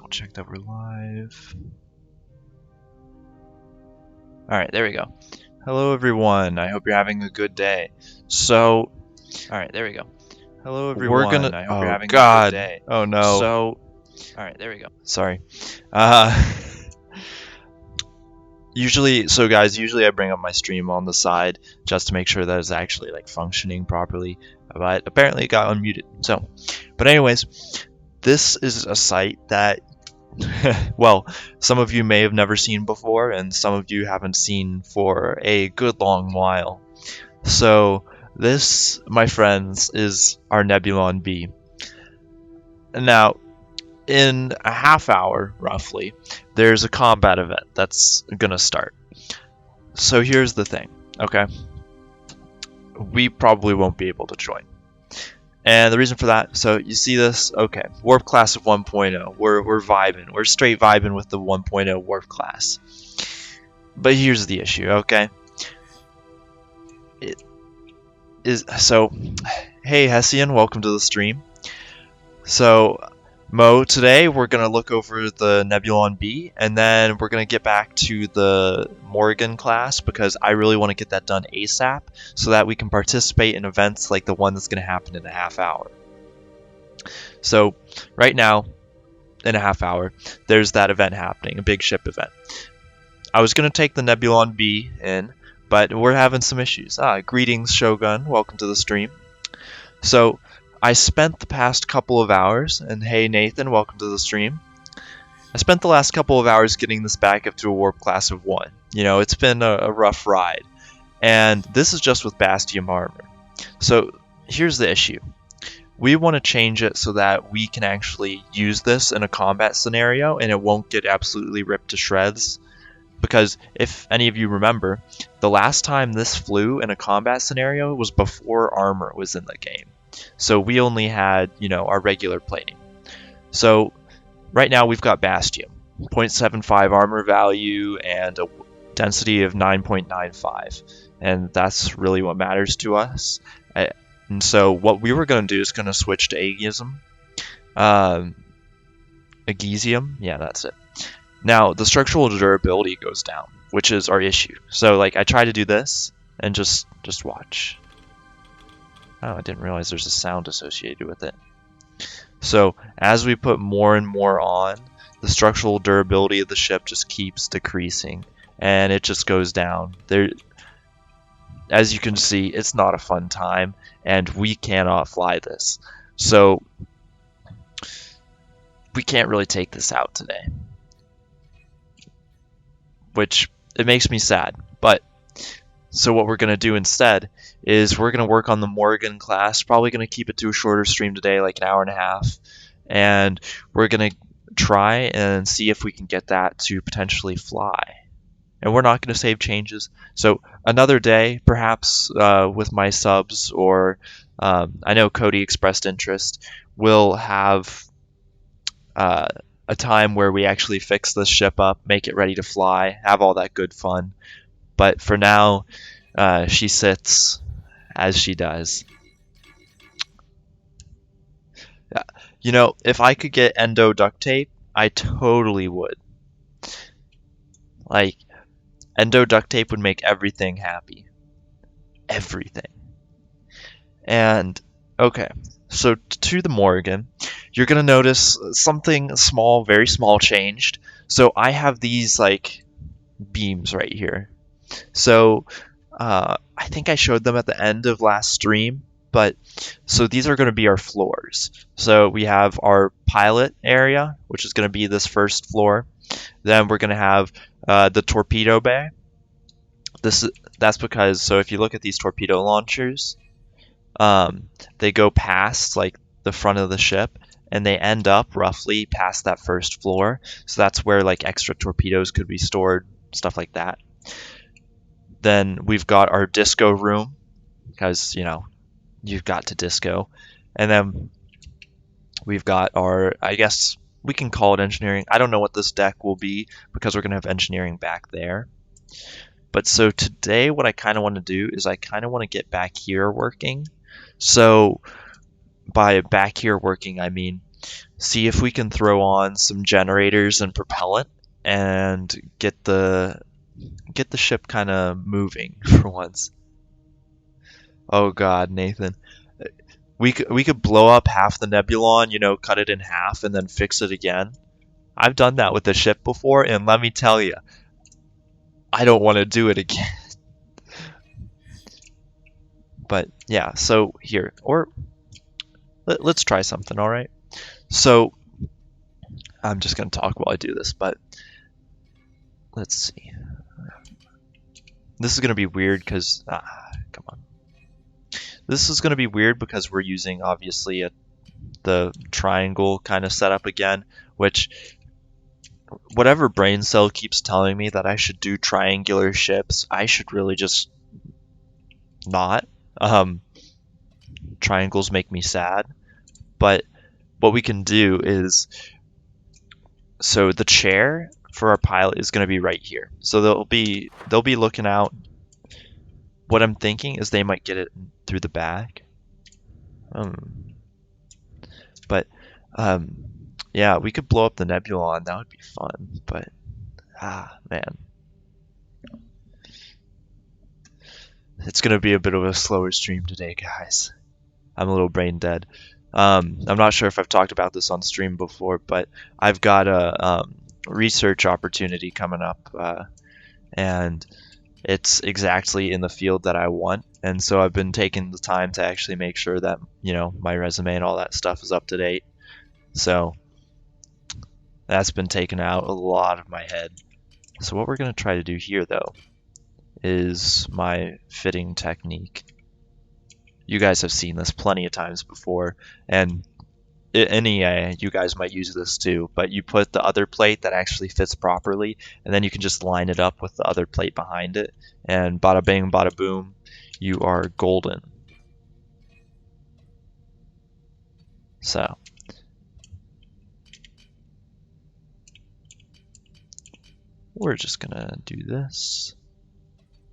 double check that we're live. Alright, there we go. Hello everyone, I hope you're having a good day. So, alright, there we go. Hello everyone, I hope you're having a good day. Oh no. So, alright, there we go. Sorry. Usually I bring up my stream on the side just to make sure that it's actually like functioning properly, but apparently it got unmuted. So, but anyways, this is a site that well, some of you may have never seen before, and some of you haven't seen for a good long while. So this, my friends, is our Nebulon B. Now, in a half hour, roughly, there's a combat event that's gonna start. So here's the thing, okay? We probably won't be able to join. And the reason for that, so you see this, okay, warp class of 1.0, we're vibing, we're straight vibing with the 1.0 warp class. But here's the issue, okay? Hey Hessian, welcome to the stream. So, Mo, today we're going to look over the Nebulon B, and then we're going to get back to the Morrigan class, because I really want to get that done ASAP, so that we can participate in events like the one that's going to happen in a half hour. So, right now, in a half hour, there's that event happening, a big ship event. I was going to take the Nebulon B in, but we're having some issues. Greetings, Shogun, welcome to the stream. So, I spent the past couple of hours, and hey Nathan, welcome to the stream. I spent the last couple of hours getting this back up to a warp class of 1. You know, it's been a rough ride. And this is just with Bastion armor. So here's the issue. We want to change it so that we can actually use this in a combat scenario and it won't get absolutely ripped to shreds. Because if any of you remember, the last time this flew in a combat scenario was before armor was in the game. So we only had, you know, our regular plating. So right now we've got Bastion, 0.75 armor value and a density of 9.95. And that's really what matters to us. And so what we were going to do is going to switch to Aegisium. Aegisium? Yeah, that's it. Now, the structural durability goes down, which is our issue. So, like, I try to do this and just watch. Oh, I didn't realize there's a sound associated with it. So, as we put more and more on, the structural durability of the ship just keeps decreasing, and it just goes down. As you can see, it's not a fun time, and we cannot fly this. So, we can't really take this out today. Which, it makes me sad, but so what we're going to do instead is we're going to work on the Morrigan class, probably going to keep it to a shorter stream today, like an hour and a half, and we're going to try and see if we can get that to potentially fly. And we're not going to save changes, so another day, perhaps with my subs, or I know Cody expressed interest, we'll have a time where we actually fix this ship up, make it ready to fly, have all that good fun. But for now, she sits as she does. You know, if I could get endo duct tape, I totally would. Like, endo duct tape would make everything happy. Everything. And, okay, so to the Morrigan, you're going to notice something small, very small changed. So I have these, like, beams right here. So I think I showed them at the end of last stream, but so these are going to be our floors. So we have our pilot area, which is going to be this first floor. Then we're going to have the Torpedo Bay. That's because, so if you look at these torpedo launchers, they go past like the front of the ship, and they end up roughly past that first floor. So that's where like extra torpedoes could be stored, stuff like that. Then we've got our disco room, because, you know, you've got to disco. And then we've got our, I guess we can call it engineering. I don't know what this deck will be, because we're going to have engineering back there. But so today what I kind of want to do is I kind of want to get back here working. So by back here working, I mean see if we can throw on some generators and propellant and get the ship kind of moving for once. Oh God, Nathan. We could blow up half the Nebulon, you know, cut it in half and then fix it again. I've done that with the ship before, and let me tell you, I don't want to do it again. But yeah, so here, or let's try something, all right? So I'm just going to talk while I do this, but let's see. This is going to be weird because, come on. This is going to be weird because we're using, obviously, the triangle kind of setup again, which whatever brain cell keeps telling me that I should do triangular ships, I should really just not. Triangles make me sad, but what we can do is, so the chair for our pilot is going to be right here. So they'll be looking out. What I'm thinking is they might get it through the back. But yeah, we could blow up the Nebulon. That would be fun. But man, it's going to be a bit of a slower stream today, guys. I'm a little brain dead. I'm not sure if I've talked about this on stream before, but I've got a research opportunity coming up, and it's exactly in the field that I want. And so I've been taking the time to actually make sure that, you know, my resume and all that stuff is up to date. So that's been taking out a lot of my head. So what we're going to try to do here, though, is my fitting technique. You guys have seen this plenty of times before, and in EA, you guys might use this too, but you put the other plate that actually fits properly, and then you can just line it up with the other plate behind it, and bada bing, bada boom, you are golden. So, we're just gonna do this,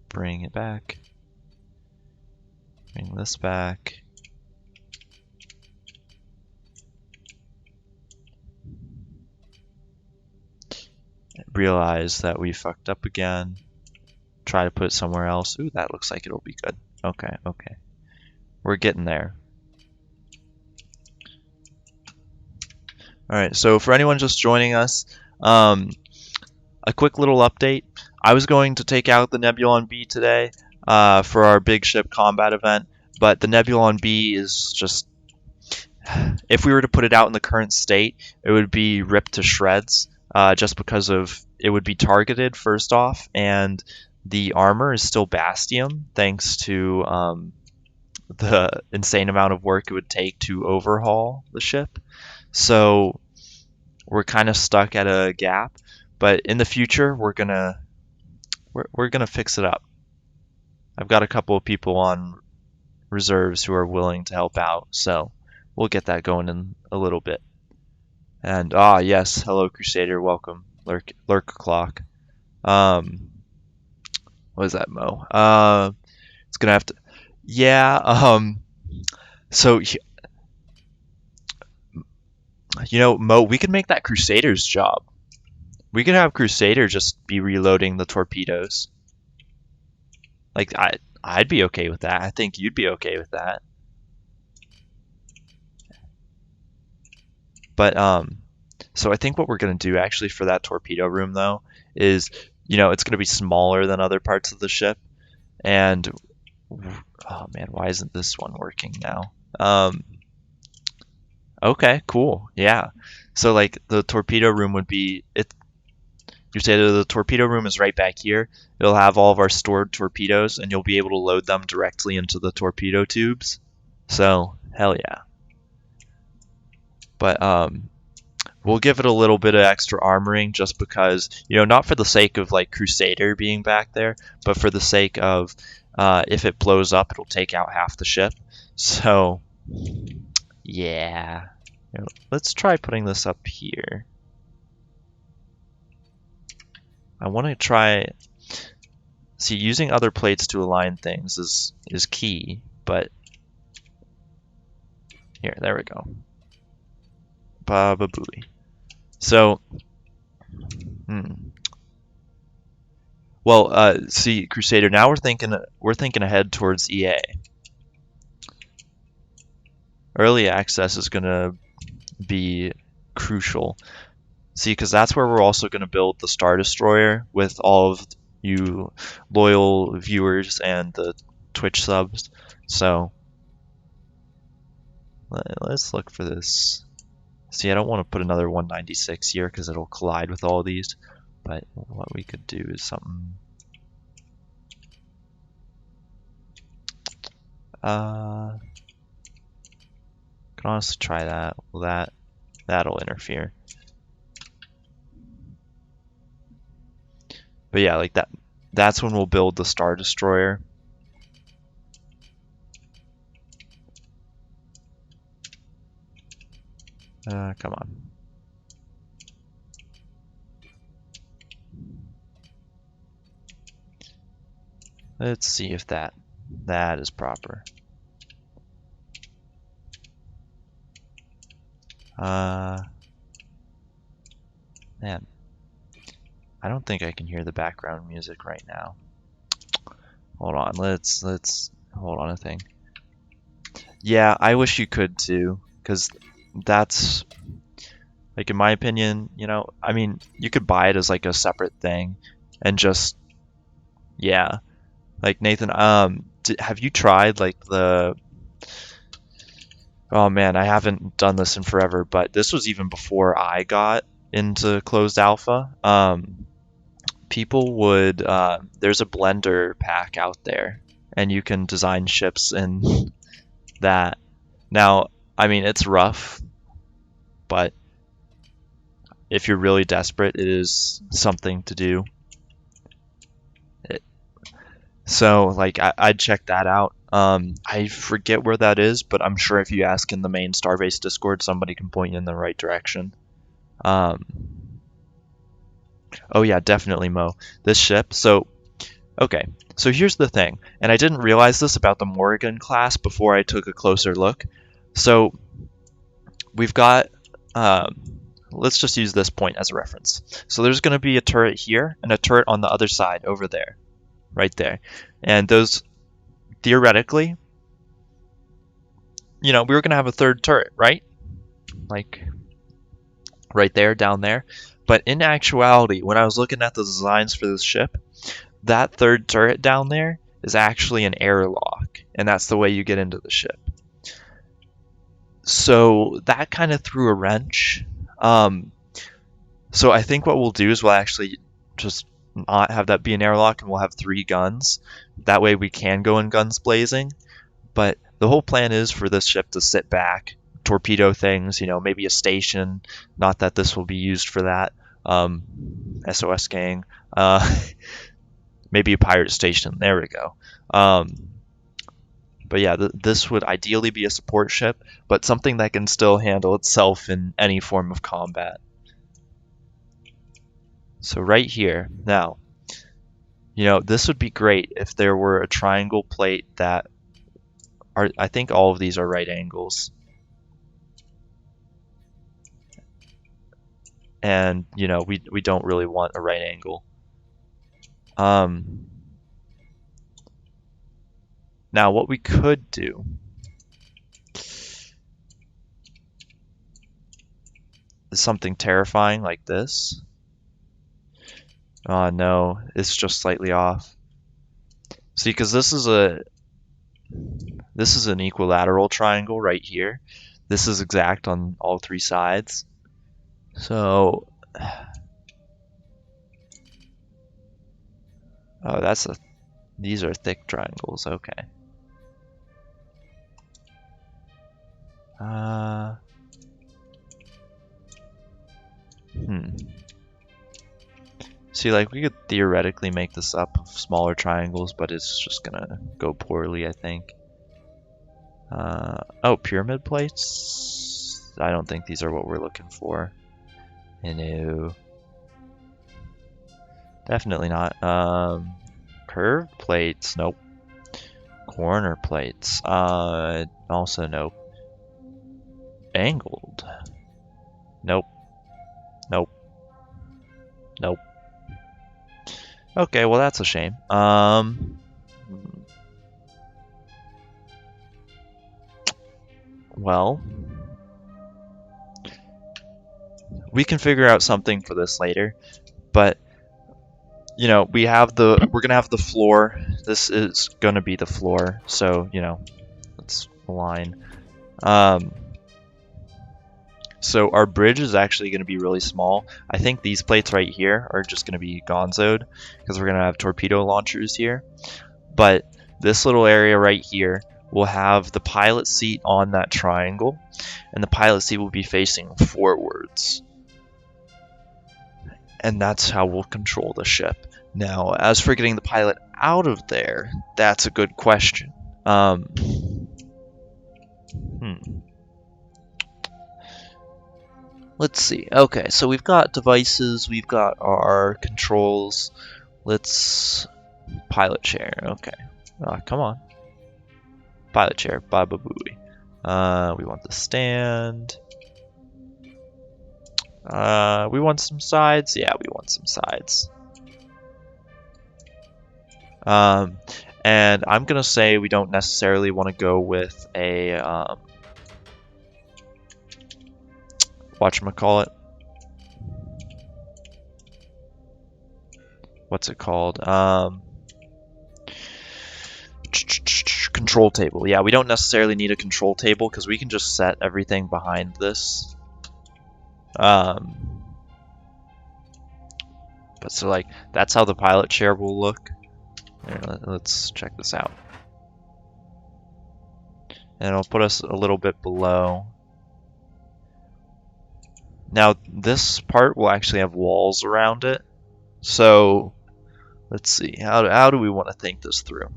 bring it back, bring this back. Realize that we fucked up again. Try to put it somewhere else. Ooh, that looks like it'll be good. Okay, okay. We're getting there. Alright, so for anyone just joining us, a quick little update. I was going to take out the Nebulon B today for our big ship combat event, but the Nebulon B is just... If we were to put it out in the current state, it would be ripped to shreds, just because of it would be targeted first off, and the armor is still Bastium, thanks to the insane amount of work it would take to overhaul the ship. So we're kind of stuck at a gap, but in the future we're gonna fix it up. I've got a couple of people on reserves who are willing to help out, so we'll get that going in a little bit. And yes, hello Crusader, welcome. Lurk Clock. What is that, Mo? It's gonna have to. Yeah. So you know, Mo, we could make that Crusader's job. We could have Crusader just be reloading the torpedoes. Like I'd be okay with that. I think you'd be okay with that. But so I think what we're gonna do actually for that torpedo room though is, you know, it's gonna be smaller than other parts of the ship, and oh man, why isn't this one working now? Okay, cool. Yeah. So like the torpedo room would be you say the torpedo room is right back here. It'll have all of our stored torpedoes, and you'll be able to load them directly into the torpedo tubes. So hell yeah. But we'll give it a little bit of extra armoring just because, you know, not for the sake of like Crusader being back there, but for the sake of if it blows up, it'll take out half the ship. So yeah. Let's try putting this up here. I want to try... See, using other plates to align things is key, but... Here, there we go. Baba Booey. So, well, see, Crusader. Now we're thinking ahead towards EA. Early access is gonna be crucial. See, because that's where we're also gonna build the Star Destroyer with all of you loyal viewers and the Twitch subs. So let's look for this. See, I don't want to put another 196 here because it'll collide with all these. But what we could do is something. Could honestly try that. Well, that'll interfere. But yeah, like that. That's when we'll build the Star Destroyer. Come on. Let's see if that is proper. Man, I don't think I can hear the background music right now. Hold on, let's hold on a thing. Yeah, I wish you could too, because that's like, in my opinion, you know, I mean, you could buy it as like a separate thing and just, yeah. Like Nathan, have you tried like the, oh man, I haven't done this in forever, but this was even before I got into closed alpha. People would, there's a blender pack out there and you can design ships in that. Now, I mean, it's rough, but if you're really desperate, it is something to do. So, like, I'd check that out. I forget where that is, but I'm sure if you ask in the main Starbase Discord, somebody can point you in the right direction. Oh yeah, definitely, Mo. This ship, so, okay. So here's the thing, and I didn't realize this about the Morrigan class before I took a closer look. So, we've got, let's just use this point as a reference. So there's going to be a turret here, and a turret on the other side over there. Right there. And those, theoretically, you know, we were going to have a third turret, right? Like, right there, down there. But in actuality, when I was looking at the designs for this ship, that third turret down there is actually an airlock. And that's the way you get into the ship. So that kind of threw a wrench. So I think what we'll do is we'll actually just not have that be an airlock, and we'll have 3 guns. That way we can go in guns blazing. But the whole plan is for this ship to sit back, torpedo things, you know, maybe a station. Not that this will be used for that. SOS gang. Maybe a pirate station. There we go. But yeah, this would ideally be a support ship, but something that can still handle itself in any form of combat. So right here, now, you know, this would be great if there were a triangle plate that are, I think all of these are right angles. And, you know, we don't really want a right angle. Now what we could do is something terrifying like this. Oh no, it's just slightly off. See, because this is an equilateral triangle right here. This is exact on all 3 sides. So, oh, these are thick triangles. Okay. See, like, we could theoretically make this up of smaller triangles, but it's just gonna go poorly, I think. Oh, pyramid plates? I don't think these are what we're looking for. No. Definitely not. Curved plates? Nope. Corner plates? Also nope. Angled? Nope. Nope. Nope. Okay, well that's a shame. Well, we can figure out something for this later, but you know, we're gonna have the floor. This is gonna be the floor, so you know, let's align. So our bridge is actually going to be really small. I think these plates right here are just going to be gonzoed because we're going to have torpedo launchers here. But this little area right here will have the pilot seat on that triangle, and the pilot seat will be facing forwards. And that's how we'll control the ship. Now, as for getting the pilot out of there, that's a good question. Let's see. Okay, so we've got devices, we've got our controls. Let's pilot chair. Okay. Come on. Pilot chair. Baba booey. We want the stand. We want some sides. Yeah, we want some sides. And I'm gonna say we don't necessarily want to go with a whatchamacallit. What's it called? Control table. Yeah, we don't necessarily need a control table because we can just set everything behind this. But so like that's how the pilot chair will look. Here, let's check this out. And it'll put us a little bit below. Now this part will actually have walls around it. So let's see, how do we want to think this through?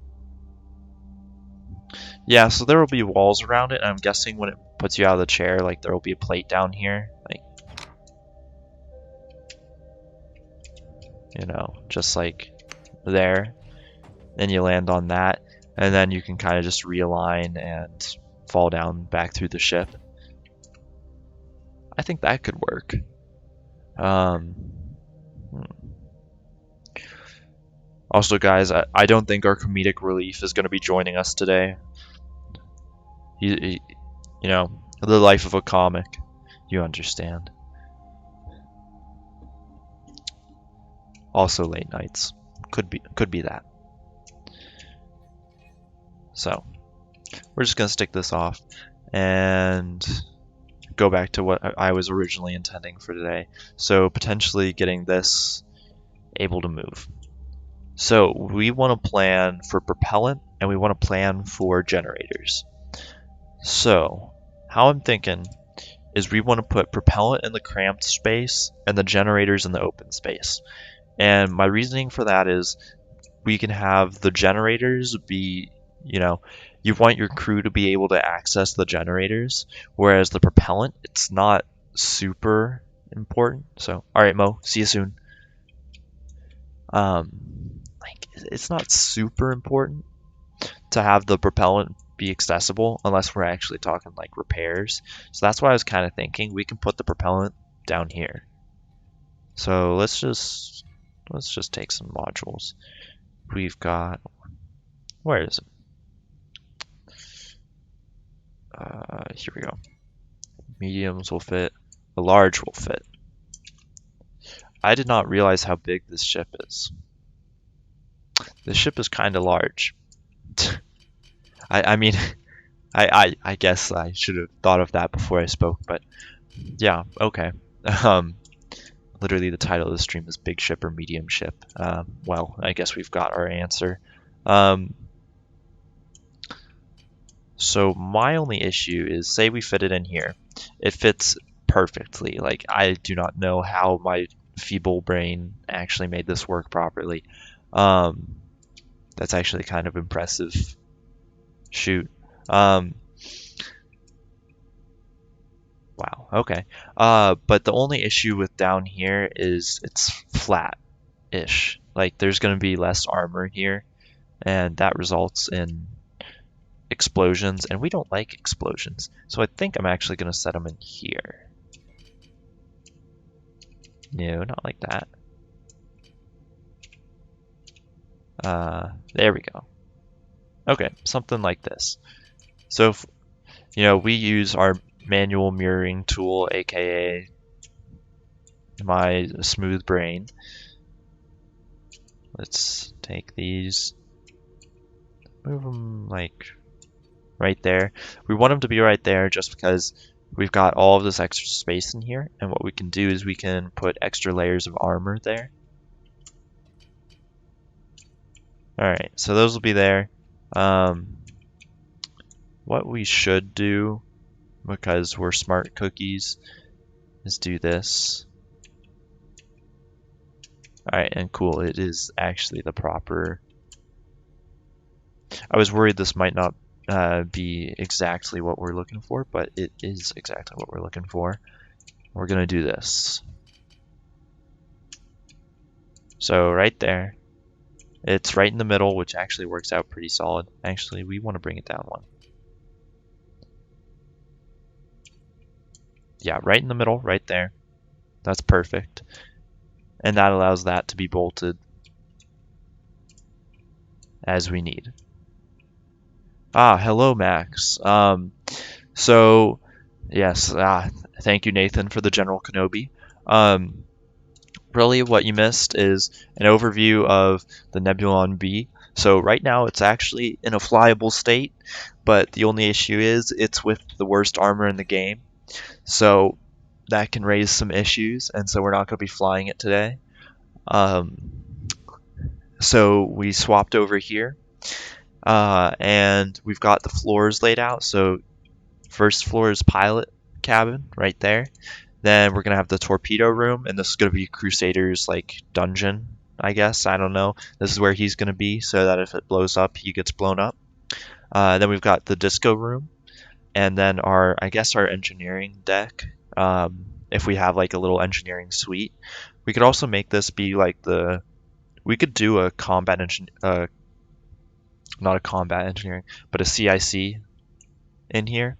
Yeah, so there will be walls around it, and I'm guessing when it puts you out of the chair, like there will be a plate down here, like, you know, just like there. Then you land on that, and then you can kind of just realign and fall down back through the ship. I think that could work. Also, guys, I don't think our comedic relief is going to be joining us today. You know, the life of a comic. You understand. Also, late nights could be that. So we're just gonna stick this off and go back to what I was originally intending for today. So potentially getting this able to move. So we want to plan for propellant and we want to plan for generators. So how I'm thinking is we want to put propellant in the cramped space and the generators in the open space. And my reasoning for that is we can have the generators be, you know, you want your crew to be able to access the generators, whereas the propellant, it's not super important. So, all right, Mo, see you soon. Like, it's not super important to have the propellant be accessible unless we're actually talking like repairs. So that's why I was kind of thinking we can put the propellant down here. So let's just take some modules. We've got, where is it? Here we go. Mediums will fit. The large will fit. I did not realize how big this ship is. This ship is kind of large. I mean, I guess I should have thought of that before I spoke, but yeah, okay. Literally the title of the stream is Big Ship or Medium Ship. Well, I guess we've got our answer. So my only issue is, say we fit it in here. It fits perfectly. Like, I do not know how my feeble brain actually made this work properly. That's actually kind of impressive. Shoot. Wow, okay. But the only issue with down here is it's flat-ish. Like, there's going to be less armor here, and that results in explosions, and we don't like explosions. So I think I'm actually going to set them in here. No, not like that. There we go. Okay, something like this. So if, we use our manual mirroring tool, aka my smooth brain. Let's take these, move them like right there. We want them to be right there just because we've got all of this extra space in here, and what we can do is we can put extra layers of armor there. Alright, so those will be there. What we should do, because we're smart cookies, is do this. Alright, and cool, it is actually the proper... I was worried this might not be exactly what we're looking for, but it is exactly what we're looking for. We're gonna do this. So right there, it's right in the middle, which actually works out pretty solid. Actually, we want to bring it down one. Yeah, right in the middle, right there. That's perfect. And that allows that to be bolted as we need. Ah, hello, Max. So, yes, thank you, Nathan, for the General Kenobi. Really, what you missed is an overview of the Nebulon B. So right now, it's actually in a flyable state, but the only issue is it's with the worst armor in the game. So that can raise some issues, and so we're not going to be flying it today. So we swapped over here, and we've got the floors laid out. So first floor is pilot cabin right there. Then we're gonna have the torpedo room, and this is gonna be Crusader's like dungeon, I guess. I don't know. This is where he's gonna be, so that if it blows up, he gets blown up. Then we've got the disco room, and then I guess our engineering deck. If we have like a little engineering suite, we could also make this be like we could do a combat not a combat engineering, but a CIC in here,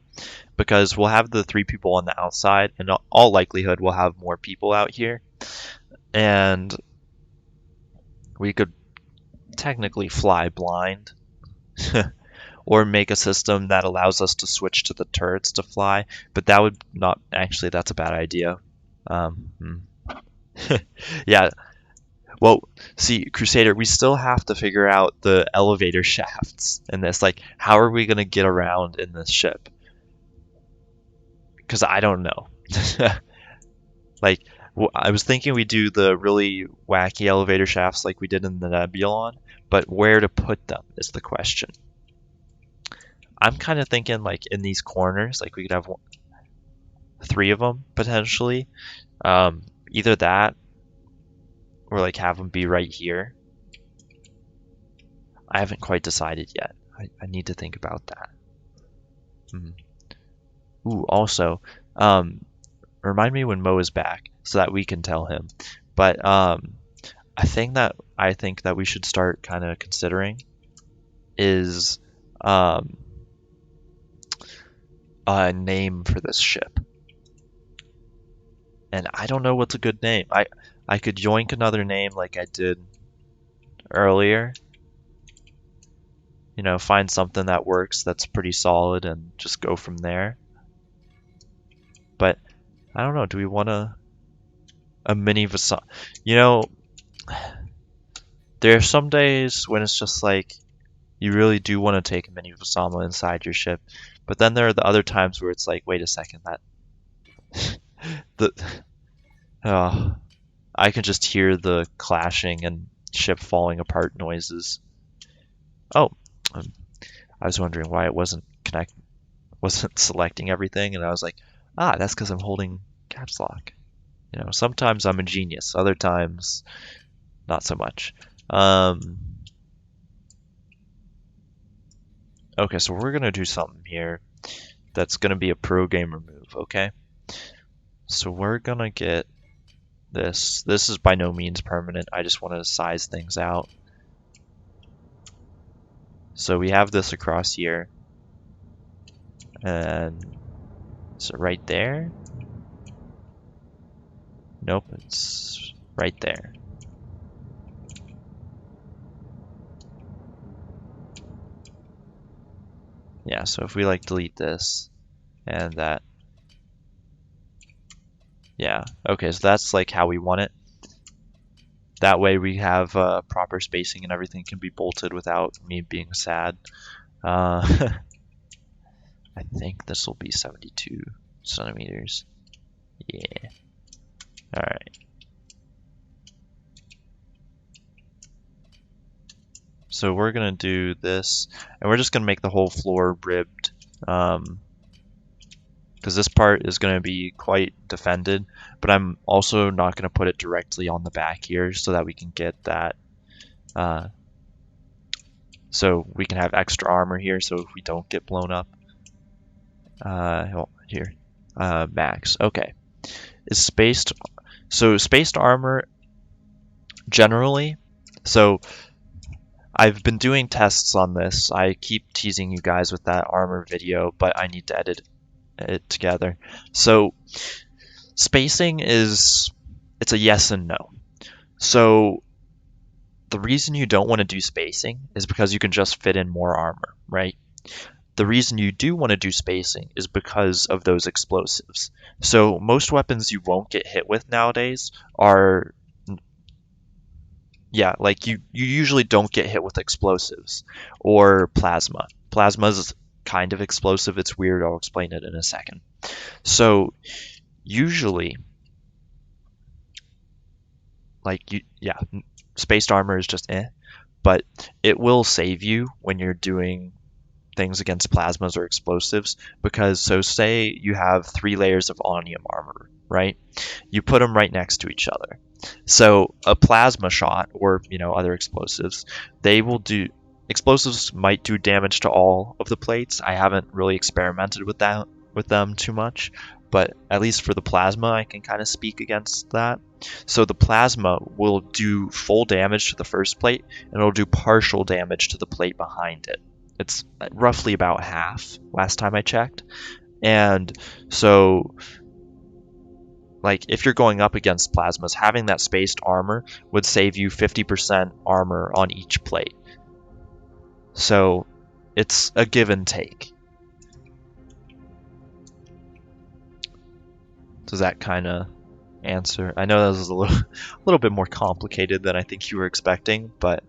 because we'll have the 3 people on the outside, and all likelihood we'll have more people out here, and we could technically fly blind or make a system that allows us to switch to the turrets to fly, but that would not actually, that's a bad idea. Yeah, well, see, Crusader, we still have to figure out the elevator shafts in this. Like, how are we going to get around in this ship? Because I don't know. Like, I was thinking we do the really wacky elevator shafts like we did in the Nebulon, but where to put them is the question. I'm kind of thinking like in these corners, like we could have 3 of them potentially. Either that, or like have them be right here. I haven't quite decided yet. I need to think about that. Ooh, also, remind me when Mo is back so that we can tell him. But I think that we should start kind of considering is a name for this ship. And I don't know what's a good name. I could yoink another name like I did earlier. You know, find something that works that's pretty solid and just go from there. But I don't know, do we want a mini Vasama? You know, there are some days when it's just like you really do want to take a mini Vasama inside your ship, but then there are the other times where it's like, wait a second, I can just hear the clashing and ship falling apart noises. Oh, I was wondering why it wasn't selecting everything, and I was like, that's because I'm holding caps lock. You know, sometimes I'm a genius, other times not so much. Okay, so we're gonna do something here that's gonna be a pro gamer move, okay? So we're gonna get this. This is by no means permanent. I just want to size things out. So we have this across here. And so right there. Nope, it's right there. Yeah, so if we like delete this and that, yeah, okay, so that's like how we want it. That way we have proper spacing and everything can be bolted without me being sad. I think this will be 72 centimeters. Yeah. All right. So we're gonna do this, and we're just gonna make the whole floor ribbed, because this part is gonna be quite defended. But I'm also not gonna put it directly on the back here, so that we can get that. So we can have extra armor here, so if we don't get blown up. Here, max. Okay, is spaced. So spaced armor generally. So I've been doing tests on this. I keep teasing you guys with that armor video, but I need to edit it together. So spacing it's a yes and no. So the reason you don't want to do spacing is because you can just fit in more armor, right? The reason you do want to do spacing is because of those explosives. So most weapons you won't get hit with nowadays are, yeah, like you usually don't get hit with explosives or plasma. Plasma's kind of explosive. It's weird. I'll explain it in a second. So usually, yeah, spaced armor is just but it will save you when you're doing things against plasmas or explosives, because so say you have 3 layers of onium armor, right? You put them right next to each other. So a plasma shot or, other explosives, explosives might do damage to all of the plates. I haven't really experimented with them too much, but at least for the plasma I can kind of speak against that. So the plasma will do full damage to the first plate, and it'll do partial damage to the plate behind it. It's roughly about half last time I checked. And so, like, if you're going up against plasmas, having that spaced armor would save you 50% armor on each plate. So it's a give and take. Does that kind of answer? I know that was a little bit more complicated than I think you were expecting, but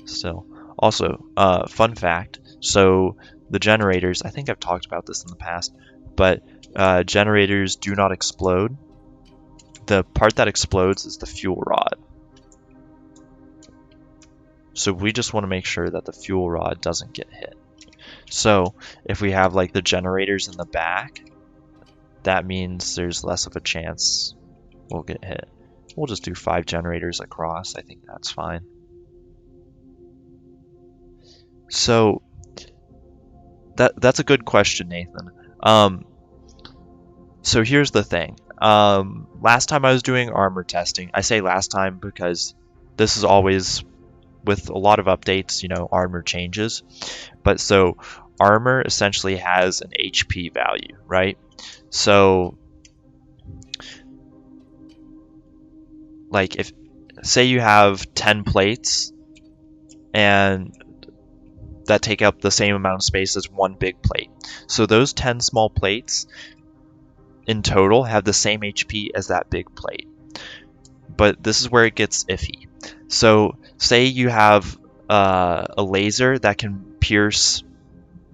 still. Also, fun fact, so the generators, I think I've talked about this in the past, but generators do not explode. The part that explodes is the fuel rod. So we just want to make sure that the fuel rod doesn't get hit. So if we have like the generators in the back, that means there's less of a chance we'll get hit. We'll just do 5 generators across. I think that's fine. So that's a good question, Nathan. So here's the thing. Last time I was doing armor testing, I say last time because this is always with a lot of updates, armor changes. But so armor essentially has an HP value, right? So like if say you have 10 plates and that take up the same amount of space as one big plate. So those 10 small plates in total have the same HP as that big plate. But this is where it gets iffy. So say you have a laser that can pierce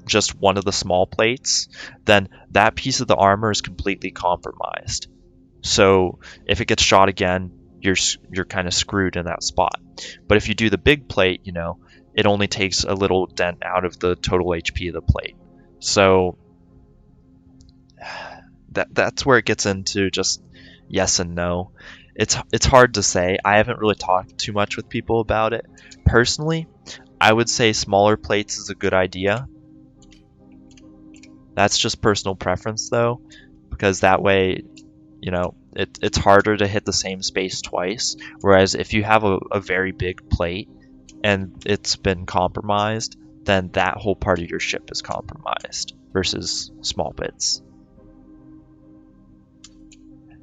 just one of the small plates, then that piece of the armor is completely compromised. So if it gets shot again, you're kind of screwed in that spot. But if you do the big plate, it only takes a little dent out of the total HP of the plate. So that's where it gets into just yes and no. It's hard to say. I haven't really talked too much with people about it. Personally, I would say smaller plates is a good idea. That's just personal preference though, because that way, it's harder to hit the same space twice. Whereas if you have a very big plate and it's been compromised, then that whole part of your ship is compromised versus small bits.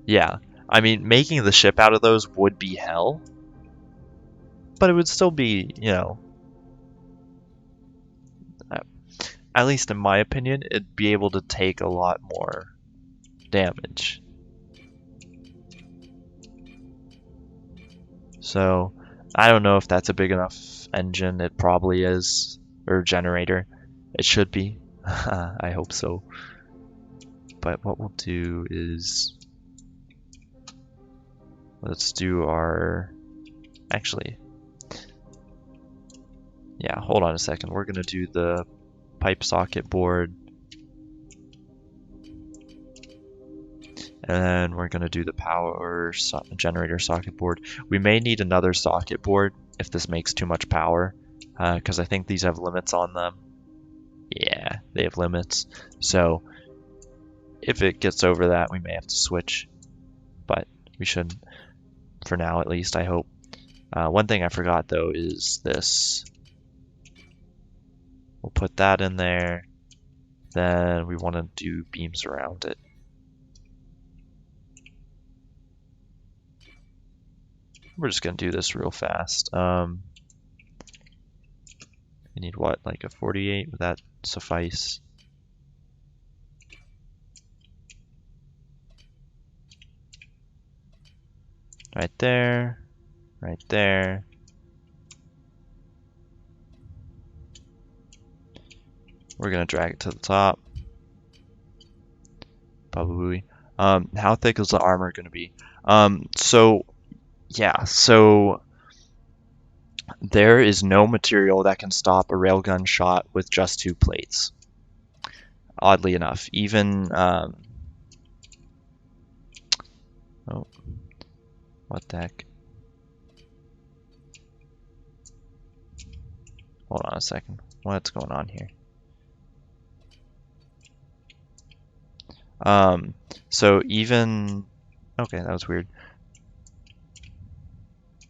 Yeah, I mean, making the ship out of those would be hell, but it would still be, at least in my opinion, it'd be able to take a lot more damage. So, I don't know if that's a big enough engine. It probably is, or generator. It should be. I hope so. But what we'll do is, let's do our, actually, yeah, hold on a second. We're gonna do the pipe socket board, and then we're gonna do the power generator socket board. We may need another socket board if this makes too much power, because I think these have limits on them. Yeah, they have limits. So if it gets over that, we may have to switch, but we shouldn't for now, at least, I hope. One thing I forgot though is this. We'll put that in there. Then we want to do beams around it. We're just gonna do this real fast. We need what, like a 48? Would that suffice? Right there, right there. We're gonna drag it to the top. Baba Booey. How thick is the armor gonna be? So there is no material that can stop a railgun shot with just 2 plates. Oddly enough, even oh, what the heck? Hold on a second. What's going on here? So even okay, that was weird.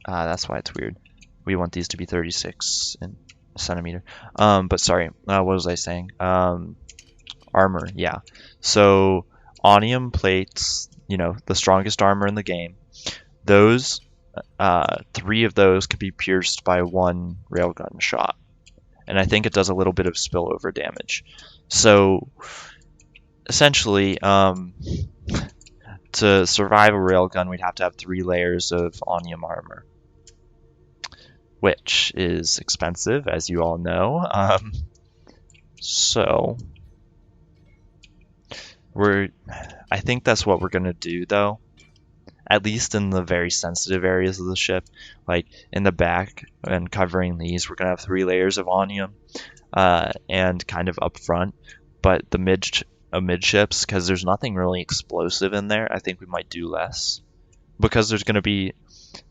That's why it's weird. We want these to be 36 in centimeter. But sorry, what was I saying? Armor, yeah. So onium plates, the strongest armor in the game. Those, 3 of those could be pierced by 1 railgun shot, and I think it does a little bit of spillover damage. So essentially, to survive a railgun, we'd have to have 3 layers of onium armor, which is expensive, as you all know. So I think that's what we're gonna do, though. At least in the very sensitive areas of the ship, like in the back and covering these, we're gonna have 3 layers of onium, and kind of up front. But the midships, because there's nothing really explosive in there, I think we might do less, because there's gonna be.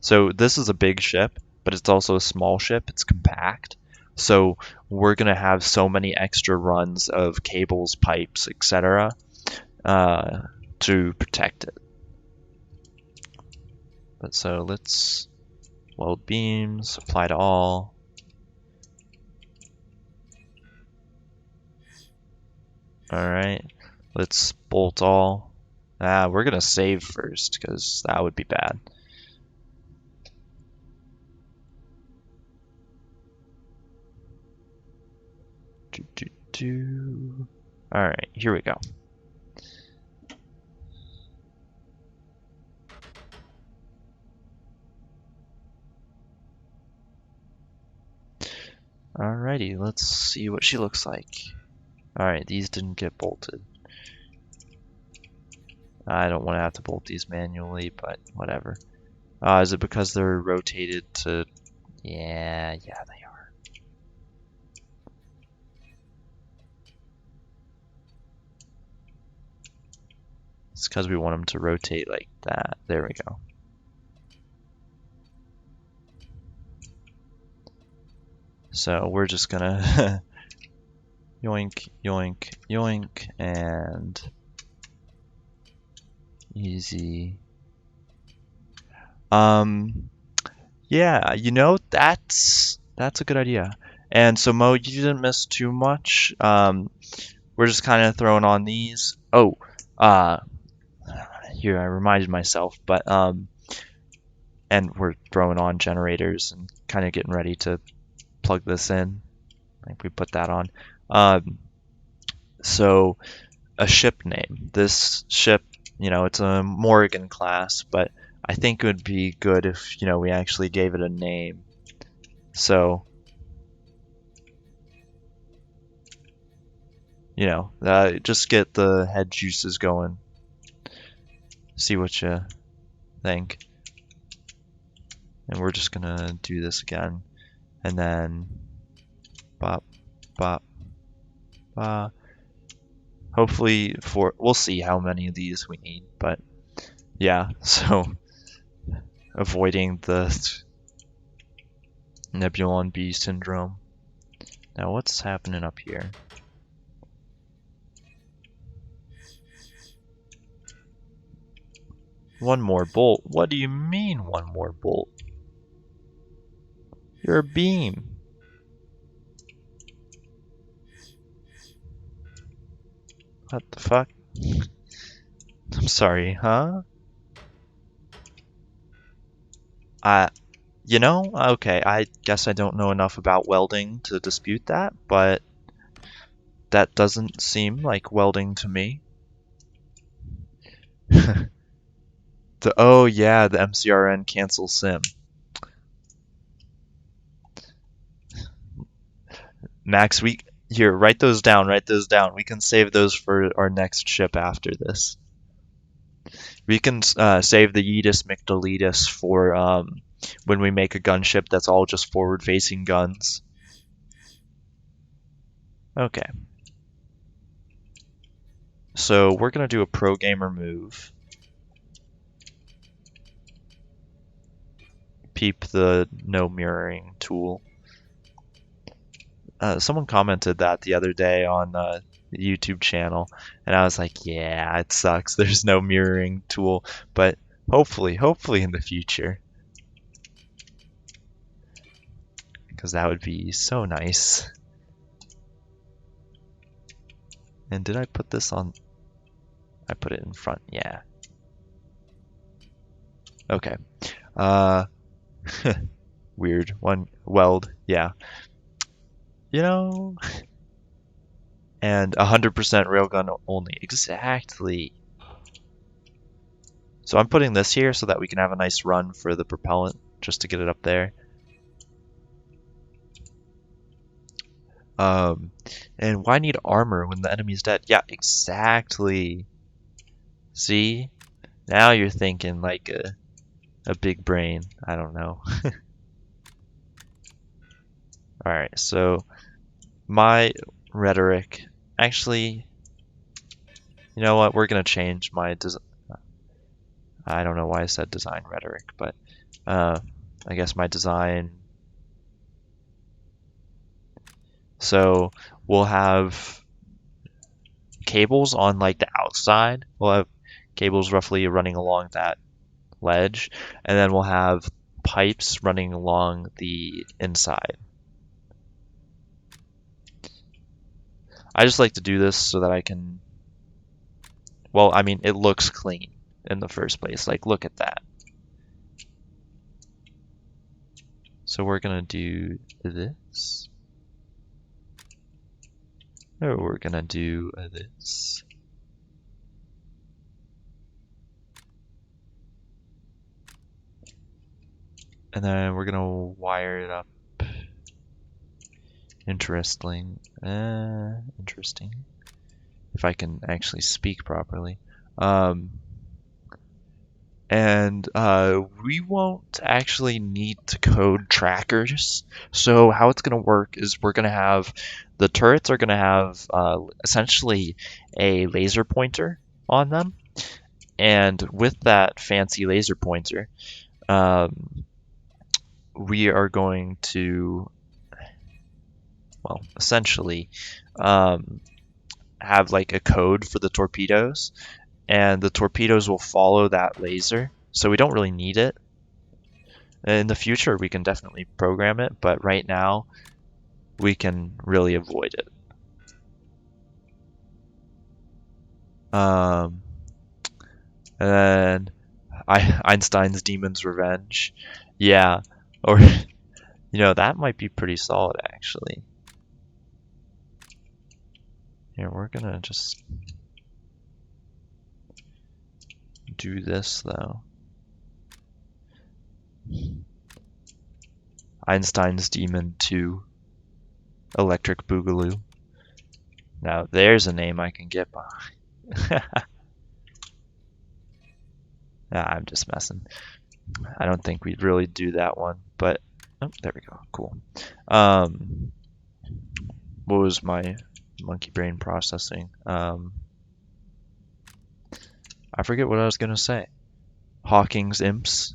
So this is a big ship, but it's also a small ship. It's compact. So we're gonna have so many extra runs of cables, pipes, etc., to protect it. But so let's weld beams, apply to all. Alright, let's bolt all. We're gonna save first, because that would be bad. Alright, here we go. Alrighty, let's see what she looks like. Alright, these didn't get bolted. I don't want to have to bolt these manually, but whatever. Is it because they're rotated to... Yeah, they are. It's because we want them to rotate like that. There we go. So we're just gonna yoink, yoink, yoink, and easy. Yeah, that's a good idea. And so Mo, you didn't miss too much. We're just kind of throwing on these. Oh, here I reminded myself, but and we're throwing on generators and kind of getting ready to plug this in. Like we put that on. So a ship name. This ship, it's a Morrigan class, but I think it would be good if, we actually gave it a name. So, just get the head juices going. See what you think. And we're just gonna do this again. And then bop, bop, bop. Hopefully we'll see how many of these we need, but yeah, so avoiding the Nebulon B syndrome. Now what's happening up here? One more bolt? What do you mean one more bolt? You're a beam. What the fuck? I'm sorry, huh? Okay, I guess I don't know enough about welding to dispute that, but that doesn't seem like welding to me. Oh yeah, the MCRN cancel sim. Max, here, write those down, write those down. We can save those for our next ship after this. We can save the Yeetus McDeletus for when we make a gunship that's all just forward-facing guns. Okay. So we're gonna do a pro gamer move. Peep the no mirroring tool. Someone commented that the other day on the YouTube channel, and I was like, yeah, it sucks. There's no mirroring tool, but hopefully in the future. Because that would be so nice. And did I put this on? I put it in front, yeah. Okay. Weird. One weld, yeah. And 100% railgun only. Exactly. So I'm putting this here so that we can have a nice run for the propellant, just to get it up there. And why need armor when the enemy's dead? Yeah, exactly. See? Now you're thinking like a big brain. I don't know. Alright, so my rhetoric. Actually, you know what? We're going to change my design. I don't know why I said design rhetoric, but I guess my design. So we'll have cables on like the outside. We'll have cables roughly running along that ledge, and then we'll have pipes running along the inside. I just like to do this so that I can, well, I mean, it looks clean in the first place. Like, look at that. So we're gonna do this. Oh, we're gonna do this. And then we're gonna wire it up. Interesting. Interesting. If I can actually speak properly. And we won't actually need to code trackers. So how it's going to work is we're going to have, the turrets are going to have essentially a laser pointer on them. And with that fancy laser pointer, we are going to, well, essentially have like a code for the torpedoes, and the torpedoes will follow that laser. So we don't really need it. In the future, we can definitely program it, but right now, we can really avoid it. And then Einstein's Demon's Revenge. Yeah, or that might be pretty solid actually. Here, we're gonna just do this though. Einstein's Demon 2 Electric Boogaloo. Now there's a name I can get behind. Nah, I'm just messing. I don't think we'd really do that one, but oh, there we go. Cool. What was my monkey brain processing? I forget what I was gonna say. Hawking's Imps.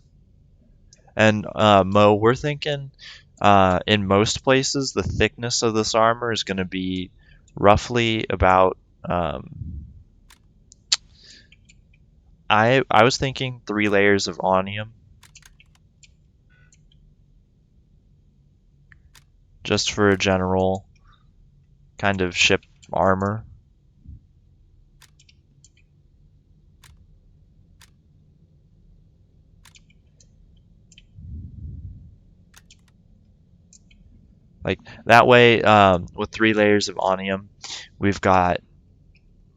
And Mo, we're thinking in most places the thickness of this armor is gonna be roughly about I was thinking 3 layers of onium. Just for a general kind of ship armor. Like that way, with 3 layers of onium, we've got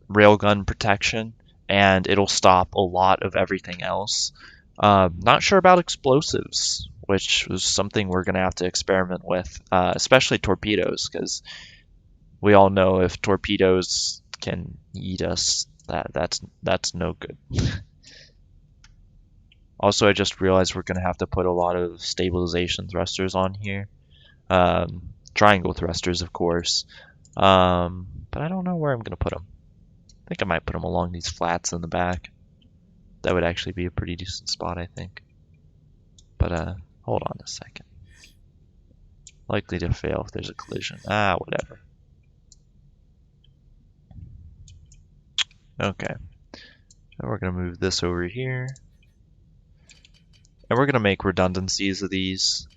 railgun protection, and it'll stop a lot of everything else. Not sure about explosives, which was something we're going to have to experiment with, especially torpedoes, because we all know if torpedoes can eat us, that's no good. Also, I just realized we're going to have to put a lot of stabilization thrusters on here. Triangle thrusters, of course. But I don't know where I'm going to put them. I think I might put them along these flats in the back. That would actually be a pretty decent spot, I think. But hold on a second. Likely to fail if there's a collision. Ah, whatever. Okay. Now we're going to move this over here. And we're going to make redundancies of these.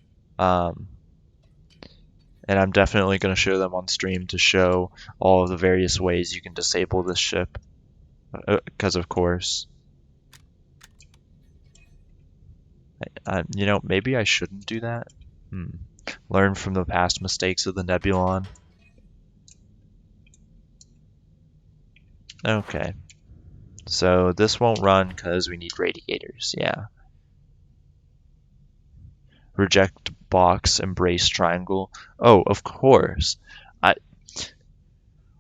And I'm definitely going to show them on stream to show all of the various ways you can disable this ship. Because of course. Maybe I shouldn't do that. Learn from the past mistakes of the Nebulon. Okay. So this won't run because we need radiators, yeah. Reject box, embrace triangle. Oh, of course.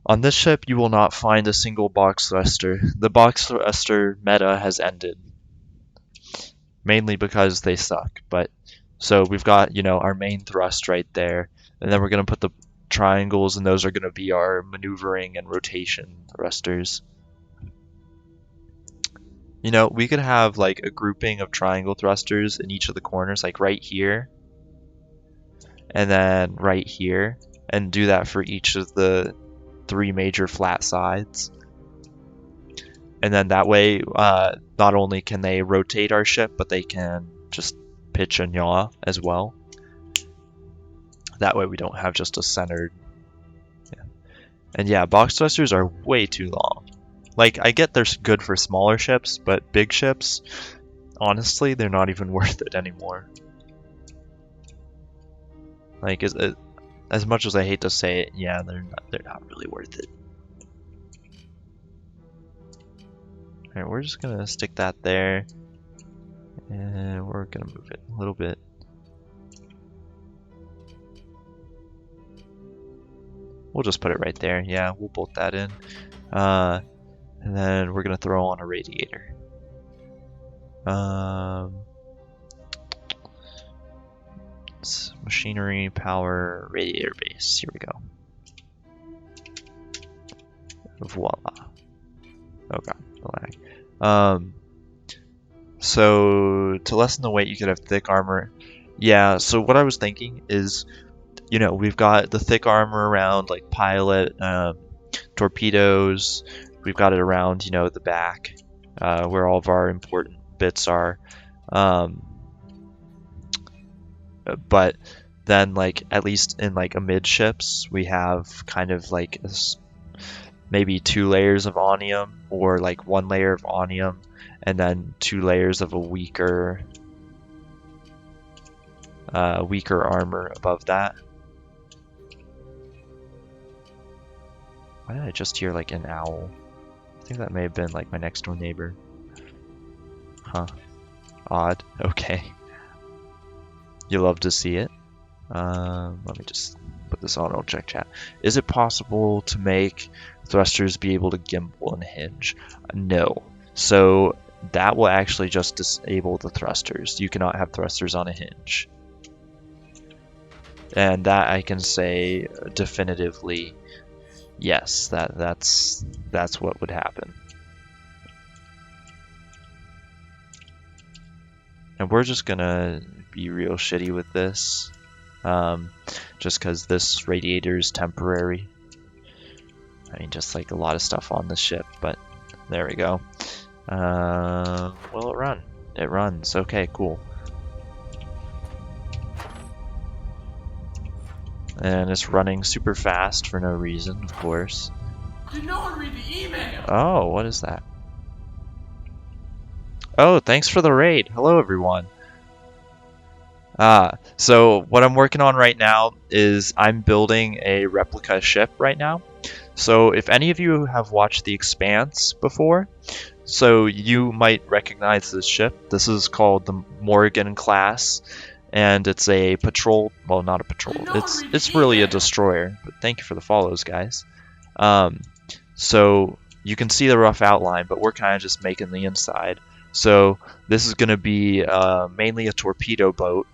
On this ship, you will not find a single box thruster. The box thruster meta has ended. Mainly because they suck, but so we've got, our main thrust right there, and then we're going to put the triangles, and those are going to be our maneuvering and rotation thrusters. We could have like a grouping of triangle thrusters in each of the corners, like right here, and then right here, and do that for each of the 3 major flat sides. And then that way, not only can they rotate our ship, but they can just pitch and yaw as well. That way we don't have just a centered. Yeah. And yeah, box thrusters are way too long. Like, I get they're good for smaller ships, but big ships, honestly, they're not even worth it anymore. Like, as much as I hate to say it, yeah, they're not really worth it. Alright, we're just gonna stick that there, and we're gonna move it a little bit. We'll just put it right there. Yeah, we'll bolt that in. And then we're gonna throw on a radiator. Machinery, power, radiator base. Here we go. Voila. Oh god, the lag. So to lessen the weight, you could have thick armor. Yeah, so what I was thinking is, we've got the thick armor around like pilot, torpedoes. We've got it around, the back, where all of our important bits are. But then, like, at least in like amidships, we have kind of like maybe 2 layers of onium, or like 1 layer of onium, and then 2 layers of a weaker armor above that. Why did I just hear like an owl? I think that may have been like my next door neighbor. Huh. Odd. Okay. You love to see it. Let me just put this on. I'll check chat. Is it possible to make thrusters be able to gimbal and hinge? No. So that will actually just disable the thrusters. You cannot have thrusters on a hinge. And that I can say definitively, yes, that's what would happen. And we're just gonna be real shitty with this, just because this radiator is temporary. I mean, just like a lot of stuff on the ship, but there we go. Will it run? It runs. Okay, cool. And it's running super fast for no reason, of course. Did no one read the email? Oh, what is that? Oh, thanks for the raid. Hello, everyone. So what I'm working on right now is I'm building a replica ship right now. So if any of you have watched The Expanse before, so you might recognize this ship. This is called the Morrigan class, and it's a patrol, well, not a patrol. It's really a destroyer, but thank you for the follows, guys. So you can see the rough outline, but we're kind of just making the inside. So this is going to be mainly a torpedo boat,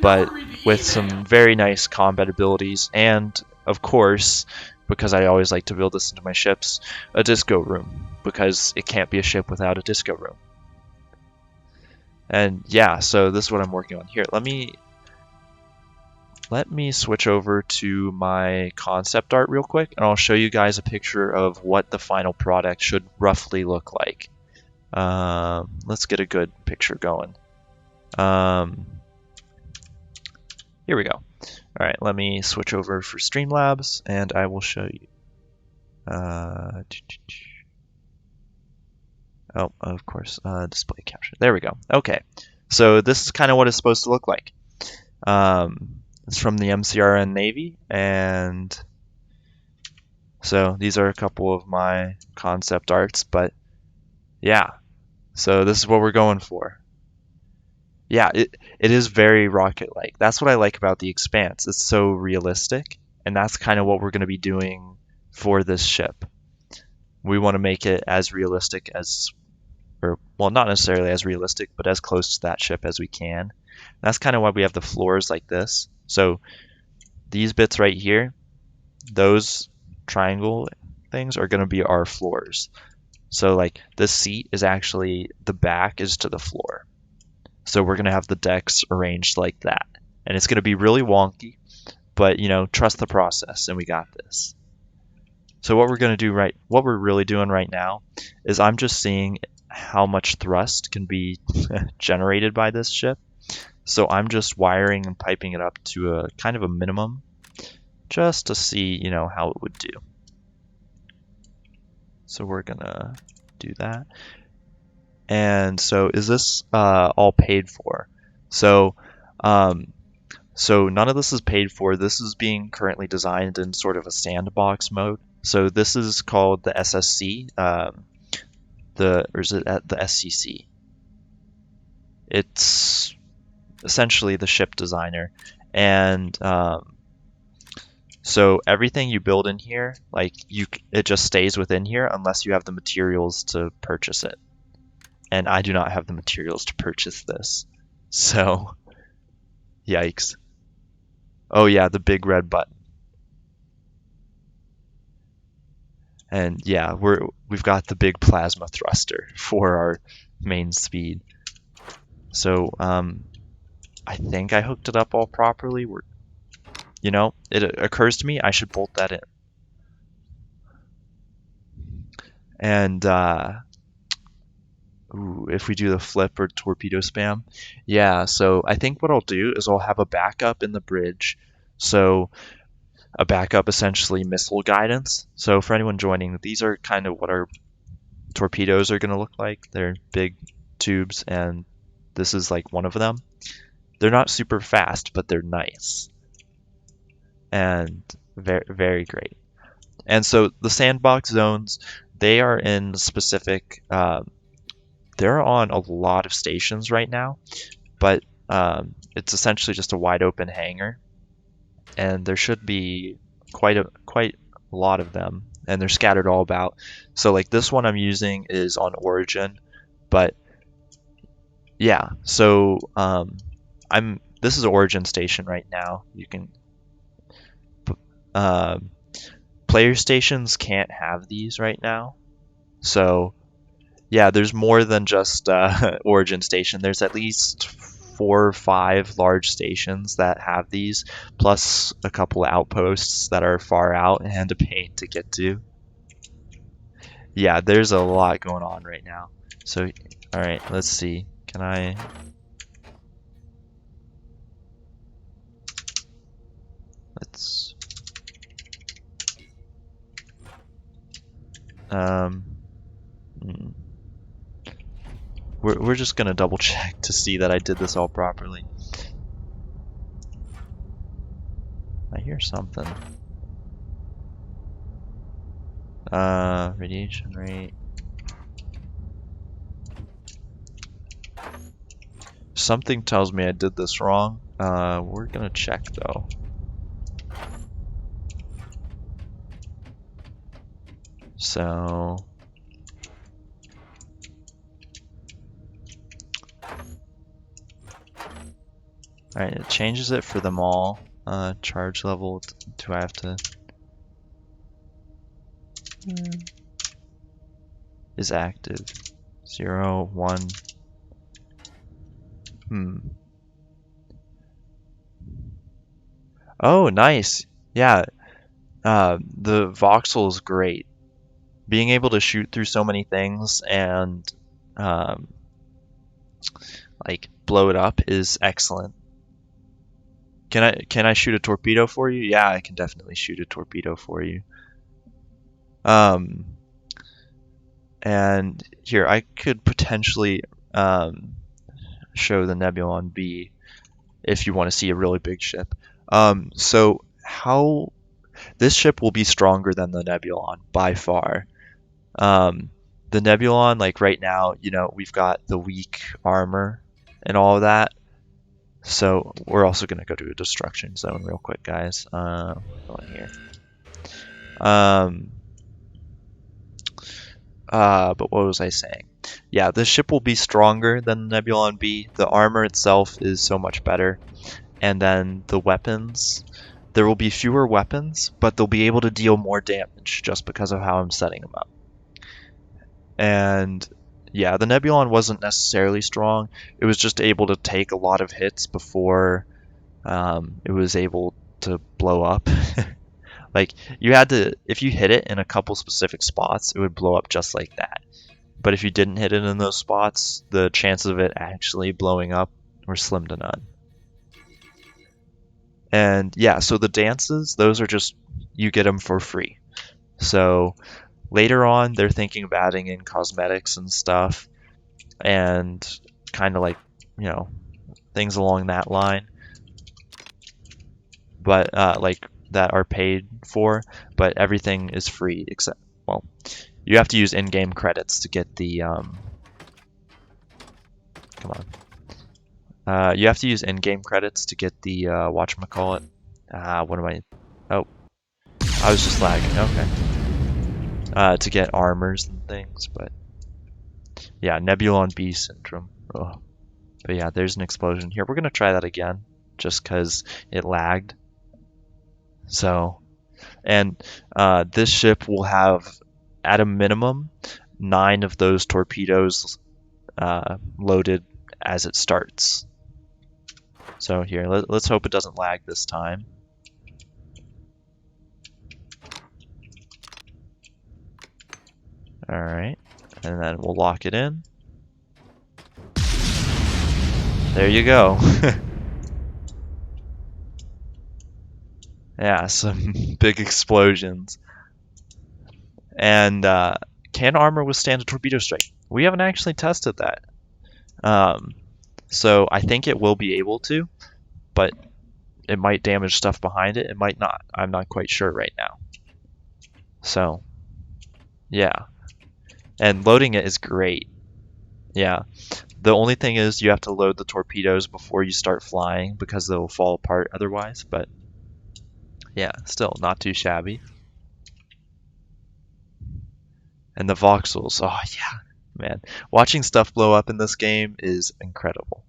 but with some very nice combat abilities, and of course, because I always like to build this into my ships, a disco room, because it can't be a ship without a disco room. And yeah, so this is what I'm working on here. Let me switch over to my concept art real quick, and I'll show you guys a picture of what the final product should roughly look like. Let's get a good picture going. Here we go. All right, let me switch over for Streamlabs, and I will show you. Oh, of course, display capture. There we go. Okay, so this is kind of what it's supposed to look like. It's from the MCRN Navy, and so these are a couple of my concept arts, but yeah, so this is what we're going for. Yeah, it is very rocket-like. That's what I like about The Expanse. It's so realistic, and that's kind of what we're going to be doing for this ship. We want to make it as realistic as, or well, not necessarily as realistic, but as close to that ship as we can. And that's kind of why we have the floors like this. So these bits right here, those triangle things are going to be our floors. So like this seat is actually, the back is to the floor. So we're going to have the decks arranged like that. And it's going to be really wonky, but you know, trust the process, and we got this. So what we're going to do what we're really doing right now is I'm just seeing how much thrust can be generated by this ship. So I'm just wiring and piping it up to a kind of a minimum just to see, you know, how it would do. So we're going to do that. And so is this all paid for? So so none of this is paid for. This is being currently designed in sort of a sandbox mode. So this is called the SSC, or is it at the SCC? It's essentially the ship designer, and so everything you build in here, like it just stays within here unless you have the materials to purchase it. And I do not have the materials to purchase this, so yikes. Oh yeah, the big red button. And yeah, we've got the big plasma thruster for our main speed. So I think I hooked it up all properly. You know, it occurs to me I should bolt that in. And ooh, if we do the flip or torpedo spam, yeah. So I think what I'll do is I'll have a backup in the bridge. So a backup, essentially missile guidance. So for anyone joining, these are kind of what our torpedoes are going to look like. They're big tubes, and this is like one of them. They're not super fast, but they're nice and very, very great. And so the sandbox zones, they are in specific, they're on a lot of stations right now, but it's essentially just a wide open hangar, and there should be quite a lot of them, and they're scattered all about. So like this one I'm using is on Origin, but yeah, so this is an Origin station right now. You can player stations can't have these right now, so yeah, there's more than just Origin station. There's at least 4 or 5 large stations that have these, plus a couple of outposts that are far out and a pain to get to. Yeah, there's a lot going on right now. So, all right, let's see. Can I? Let's. We're just gonna double check to see that I did this all properly. I hear something. Radiation rate. Something tells me I did this wrong. We're gonna check though. So. Alright, it changes it for them all. Charge level, do I have to... Is active. 0, 1. Oh, nice. Yeah, the voxel is great. Being able to shoot through so many things and like blow it up is excellent. Can I shoot a torpedo for you? Yeah, I can definitely shoot a torpedo for you. And here I could potentially show the Nebulon B if you want to see a really big ship. So how this ship will be stronger than the Nebulon by far. The Nebulon, like right now, you know, we've got the weak armor and all of that. So we're also gonna go to a destruction zone real quick, guys. Going here. But what was I saying? Yeah, this ship will be stronger than the Nebulon B. The armor itself is so much better. And then the weapons, there will be fewer weapons, but they'll be able to deal more damage just because of how I'm setting them up. And yeah, the Nebulon wasn't necessarily strong. It was just able to take a lot of hits before it was able to blow up. Like, you had to, if you hit it in a couple specific spots, it would blow up just like that. But if you didn't hit it in those spots, the chances of it actually blowing up were slim to none. And yeah, so the dances, those are just, you get them for free. So later on, they're thinking of adding in cosmetics and stuff, and kind of like, you know, things along that line. But like that are paid for, but everything is free except, well, you have to use in-game credits to get the come on. You have to use in-game credits to get the whatchamacallit. What am I? Oh, I was just lagging. Okay. To get armors and things, but yeah, Nebulon B syndrome. Ugh. But yeah, there's an explosion here. We're gonna try that again, just because it lagged. So, and this ship will have, at a minimum, 9 of those torpedoes loaded as it starts. So here, let's hope it doesn't lag this time. Alright, and then we'll lock it in. There you go. Yeah, some big explosions. And can armor withstand a torpedo strike? We haven't actually tested that. So I think it will be able to, but it might damage stuff behind it. It might not. I'm not quite sure right now. So, yeah. And loading it is great. Yeah. The only thing is you have to load the torpedoes before you start flying because they'll fall apart otherwise, but yeah, still not too shabby. And the voxels, oh yeah, man. Watching stuff blow up in this game is incredible.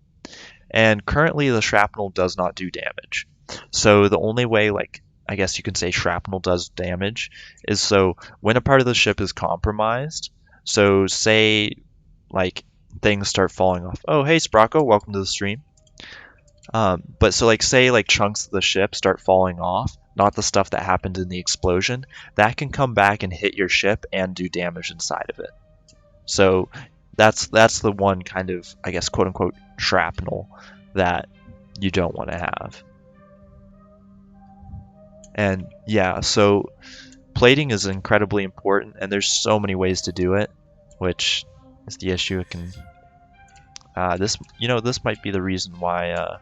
And currently the shrapnel does not do damage. So the only way, like, I guess you can say shrapnel does damage is so when a part of the ship is compromised, so say like things start falling off. Oh, hey Sprocko, welcome to the stream. But so like say like chunks of the ship start falling off, not the stuff that happened in the explosion, that can come back and hit your ship and do damage inside of it. So that's the one kind of, I guess, quote unquote shrapnel that you don't want to have. And yeah, so plating is incredibly important, and there's so many ways to do it, which is the issue. It can this might be the reason why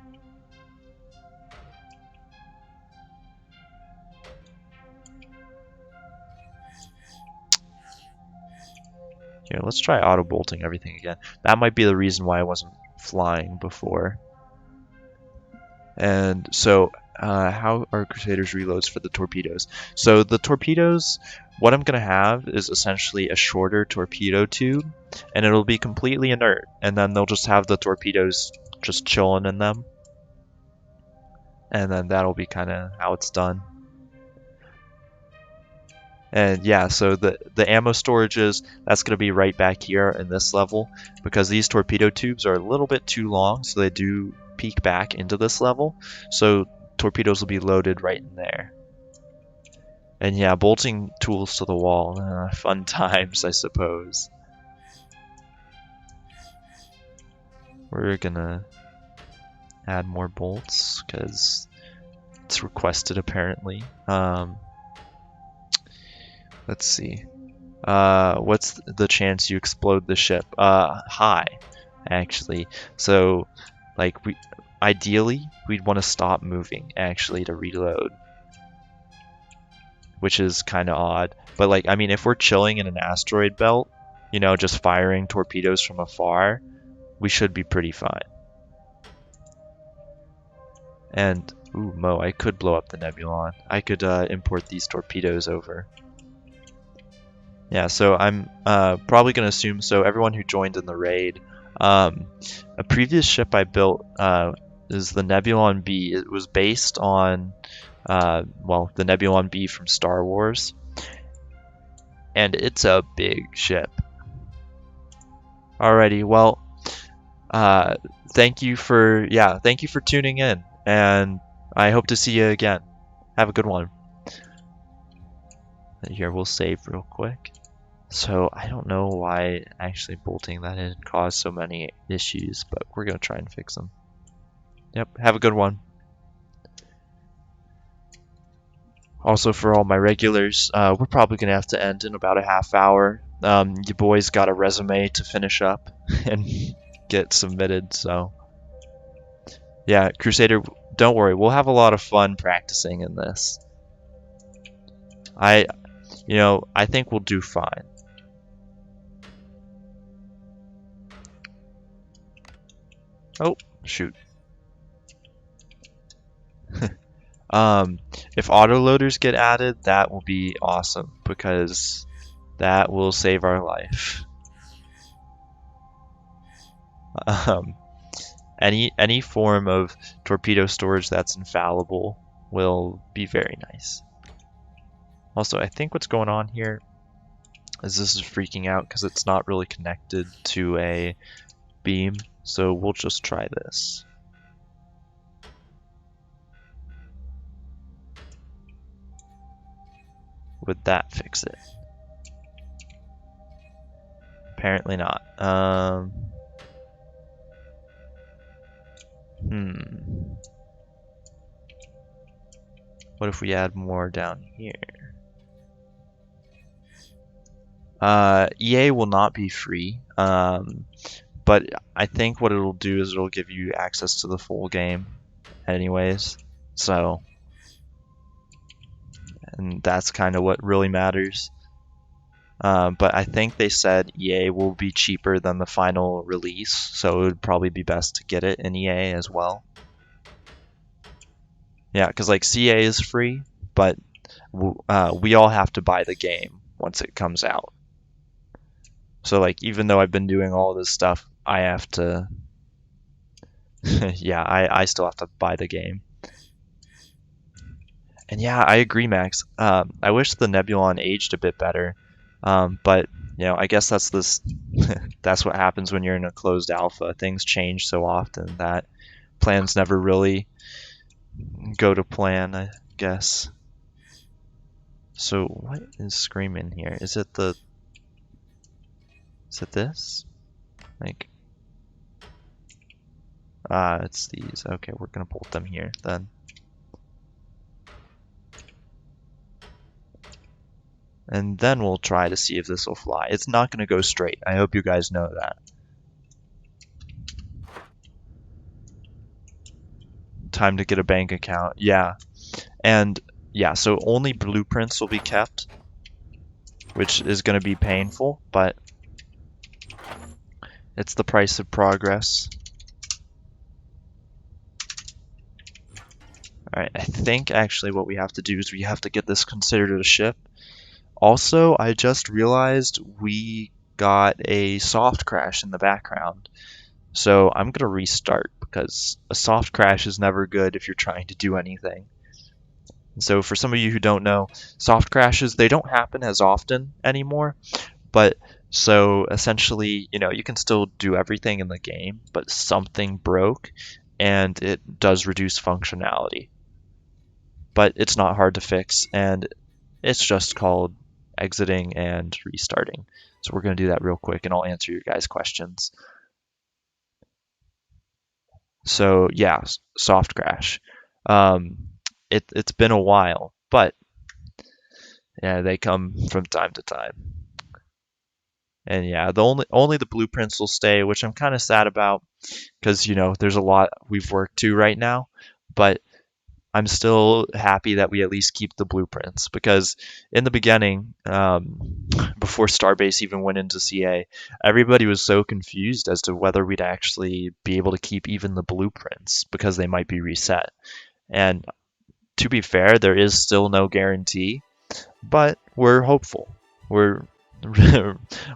here, let's try auto bolting everything again. That might be the reason why I wasn't flying before. And so how are Crusaders reloads for the torpedoes? So the torpedoes, what I'm going to have is essentially a shorter torpedo tube, and it'll be completely inert, and then they'll just have the torpedoes just chilling in them. And then that'll be kind of how it's done. And yeah, so the ammo storages, that's going to be right back here in this level, because these torpedo tubes are a little bit too long, so they do peek back into this level. So torpedoes will be loaded right in there. And yeah, bolting tools to the wall, fun times, I suppose. We're gonna add more bolts because it's requested apparently. Let's see. What's the chance you explode the ship? High, actually. So, like, ideally, we'd want to stop moving, actually, to reload. Which is kind of odd. But, like, I mean, if we're chilling in an asteroid belt, you know, just firing torpedoes from afar, we should be pretty fine. And, ooh, Mo, I could blow up the Nebulon. I could import these torpedoes over. Yeah, so I'm probably going to assume, so everyone who joined in the raid, a previous ship I built is the Nebulon B. It was based on, well, the Nebulon B from Star Wars, and it's a big ship. Alrighty, well, thank you for tuning in, and I hope to see you again. Have a good one. And here, we'll save real quick. So I don't know why actually bolting that in caused so many issues, but we're going to try and fix them. Yep, have a good one. Also, for all my regulars, we're probably going to have to end in about a half hour. You boys got a resume to finish up and get submitted, so yeah, Crusader, don't worry, we'll have a lot of fun practicing in this. I think we'll do fine. Oh, shoot. If autoloaders get added, that will be awesome, because that will save our life. Any form of torpedo storage that's infallible will be very nice. Also, I think what's going on here is this is freaking out because it's not really connected to a beam, so we'll just try this. Would that fix it? Apparently not. What if we add more down here? EA will not be free, but I think what it'll do is it'll give you access to the full game anyways. So, and that's kind of what really matters. But I think they said EA will be cheaper than the final release, so it would probably be best to get it in EA as well. Yeah, because like CA is free, but we all have to buy the game once it comes out. So like even though I've been doing all this stuff, I have to yeah, I still have to buy the game. And yeah, I agree, Max. I wish the Nebulon aged a bit better. But you know, I guess that's this that's what happens when you're in a closed alpha. Things change so often that plans never really go to plan, I guess. So what is screaming here? Is it this? Like it's these. Okay, we're gonna bolt them here then. And then we'll try to see if this will fly. It's not gonna go straight. I hope you guys know that. Time to get a bank account. Yeah. And yeah, so only blueprints will be kept, which is going to be painful, but it's the price of progress. Alright, I think actually what we have to do is we have to get this considered a ship. Also, I just realized we got a soft crash in the background. So I'm going to restart because a soft crash is never good if you're trying to do anything. So for some of you who don't know, soft crashes, they don't happen as often anymore. But so essentially, you know, you can still do everything in the game, but something broke and it does reduce functionality. But it's not hard to fix, and it's just called exiting and restarting. So we're going to do that real quick, and I'll answer your guys' questions. So yeah, soft crash. It's been a while, but yeah, they come from time to time. And yeah, only the blueprints will stay, which I'm kind of sad about because you know there's a lot we've worked to right now, but I'm still happy that we at least keep the blueprints because in the beginning, before Starbase even went into CA, everybody was so confused as to whether we'd actually be able to keep even the blueprints because they might be reset. And to be fair, there is still no guarantee, but we're hopeful. We're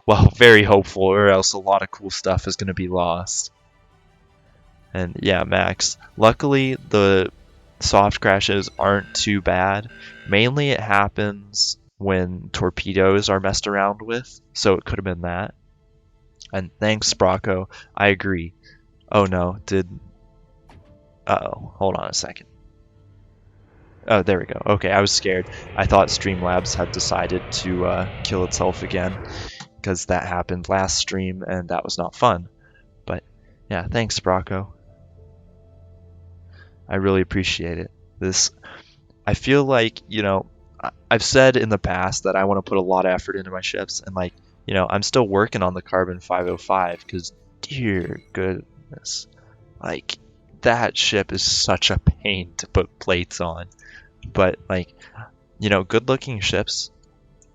well, very hopeful, or else a lot of cool stuff is going to be lost. And yeah, Max, luckily the soft crashes aren't too bad. Mainly it happens when torpedoes are messed around with, so it could have been that. And thanks, Sprocco. I agree. Oh no, uh-oh, hold on a second. Oh, there we go. Okay, I was scared. I thought Streamlabs had decided to kill itself again, because that happened last stream, and that was not fun. But yeah, thanks, Sprocco. I really appreciate it. I feel like, you know, I've said in the past that I want to put a lot of effort into my ships, and like, you know, I'm still working on the Carbon 505 because, dear goodness, like, that ship is such a pain to put plates on. But like, you know, good-looking ships,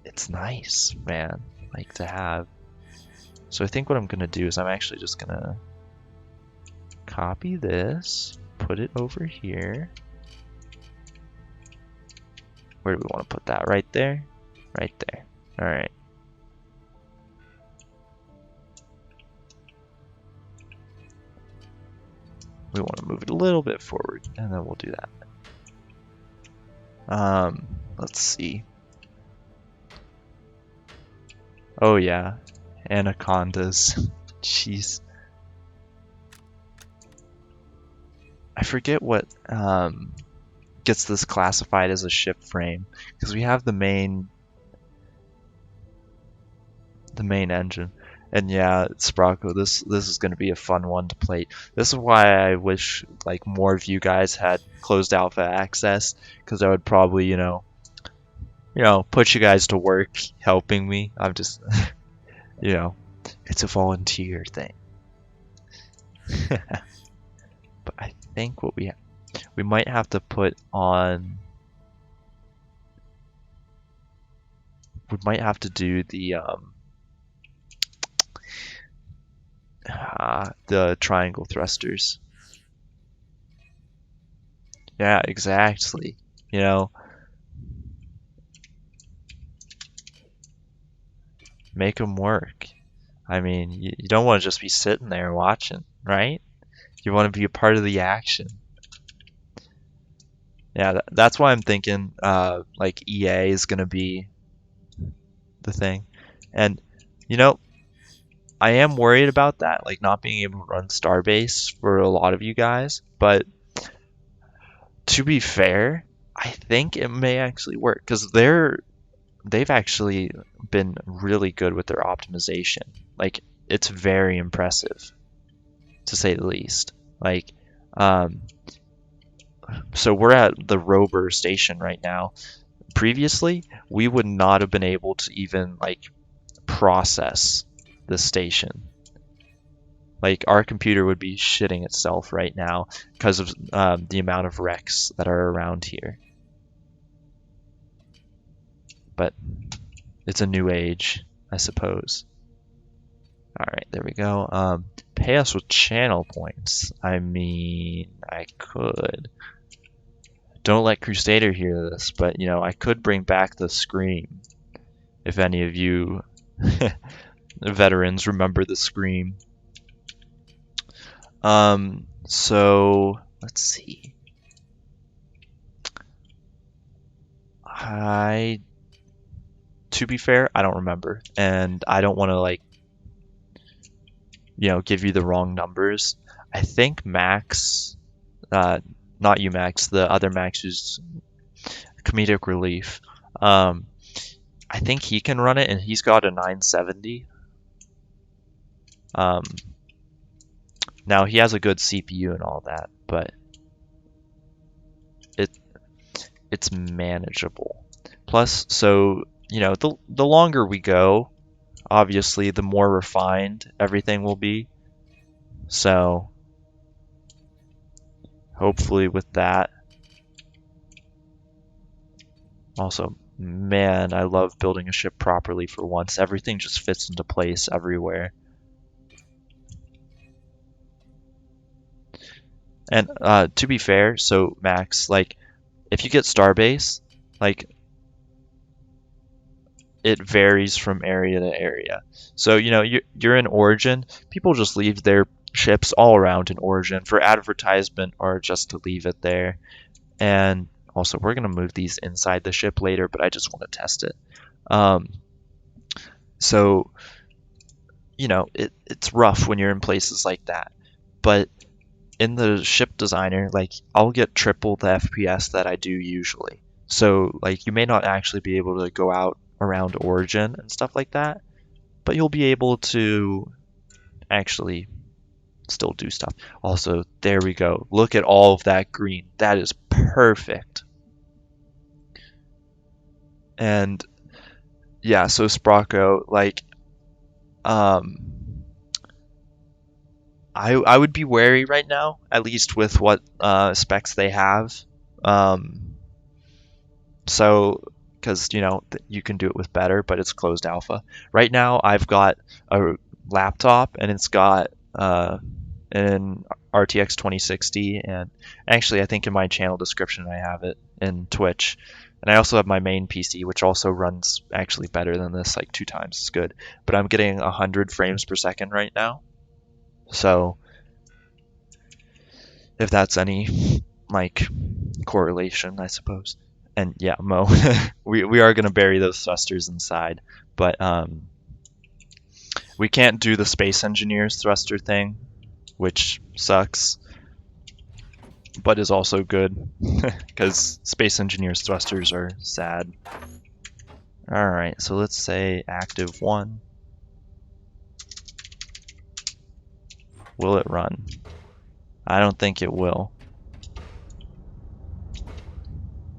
it's nice, man, like to have. So I think what I'm gonna do is I'm actually just gonna copy this, put it over here. Where do we want to put that? Right there? Right there. Alright. We want to move it a little bit forward, and then we'll do that. Let's see. Oh yeah, anacondas. Jeez. I forget what gets this classified as a ship frame, because we have the main engine. And yeah, Sprocco, this is going to be a fun one to play. This is why I wish like more of you guys had closed alpha access, because I would probably, you know, put you guys to work helping me. I'm just, it's a volunteer thing. But I think what we might have to put on. We might have to do the triangle thrusters. Yeah, exactly. Make them work. I mean, you don't want to just be sitting there watching, right? You want to be a part of the action. Yeah, that's why I'm thinking like EA is gonna be the thing. And I am worried about that, like not being able to run Starbase for a lot of you guys, but to be fair, I think it may actually work because they've actually been really good with their optimization. Like it's very impressive, to say the least. Like, so we're at the Rover station right now. Previously, we would not have been able to even like process the station. Like our computer would be shitting itself right now because of the amount of wrecks that are around here. But it's a new age, I suppose. All right, there we go. Pay us with channel points. I mean, I could. Don't let Crusader hear this, but I could bring back the Scream. If any of you veterans remember the Scream. So let's see. To be fair, I don't remember, and I don't want to like, give you the wrong numbers. I think Max, not you, Max, the other Max who's comedic relief. I think he can run it, and he's got a 970. Now he has a good CPU and all that, but it's manageable. Plus, so the longer we go, obviously, the more refined everything will be. So hopefully with that. Also, man, I love building a ship properly for once. Everything just fits into place everywhere. And to be fair, so Max, like, if you get Starbase, like, it varies from area to area. So, you're in Origin, people just leave their ships all around in Origin for advertisement or just to leave it there. And also, we're going to move these inside the ship later, but I just want to test it. So, it's rough when you're in places like that. But in the ship designer, like, I'll get triple the FPS that I do usually. So, like, you may not actually be able to go out around Origin and stuff like that, but you'll be able to actually still do stuff. Also, there we go. Look at all of that green. That is perfect. And yeah, so Sprocco, like, I would be wary right now, at least with what specs they have. So, because you can do it with better, but it's closed alpha. Right now, I've got a laptop and it's got an RTX 2060, and actually, I think in my channel description I have it in Twitch. And I also have my main PC, which also runs actually better than this, like 2 times as good. But I'm getting 100 frames per second right now. So, if that's any, like, correlation, I suppose. And yeah, Mo, we are going to bury those thrusters inside. But we can't do the Space Engineers thruster thing, which sucks, but is also good, because Space Engineers thrusters are sad. Alright, so let's say active 1. Will it run? I don't think it will.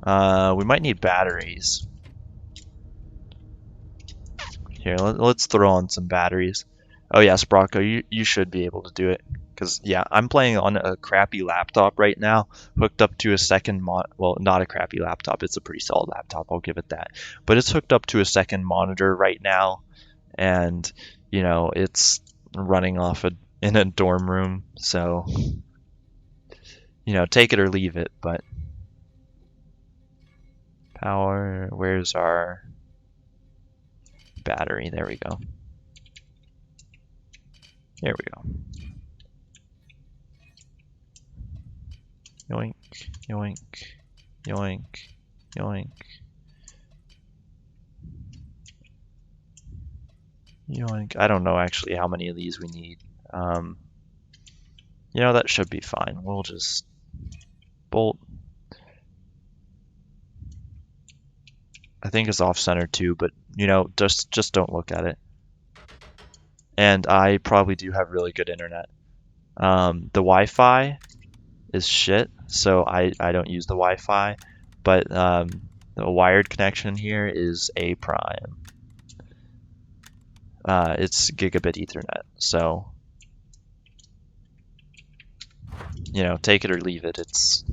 We might need batteries. Here, let's throw on some batteries. Oh yes, Brocco, you should be able to do it. Because, yeah, I'm playing on a crappy laptop right now, hooked up to a second well, not a crappy laptop, it's a pretty solid laptop, I'll give it that. But it's hooked up to a second monitor right now, and, you know, it's running off in a dorm room, so, you know, take it or leave it, but... Power, where's our battery? There we go. There we go. Yoink, yoink, yoink, yoink. Yoink. I don't know actually how many of these we need. You know, that should be fine. We'll just bolt. I think it's off center too, but you know, just don't look at it. And I probably do have really good internet. The Wi-Fi is shit, so I don't use the Wi-Fi, but the wired connection here is A prime. It's gigabit Ethernet, so you know, take it or leave it. It's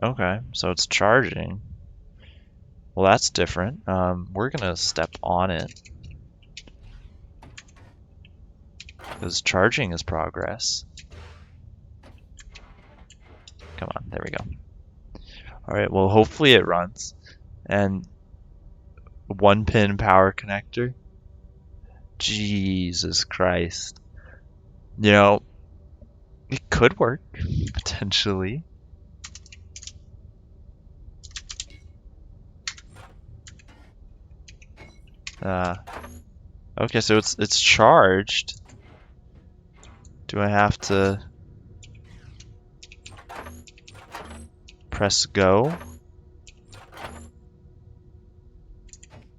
okay, so it's charging. Well, that's different. We're gonna step on it because charging is progress. Come on, there we go. All right, well, hopefully it runs. And 1-pin power connector. Jesus Christ. You know, it could work potentially. Okay, so it's charged. Do I have to press go?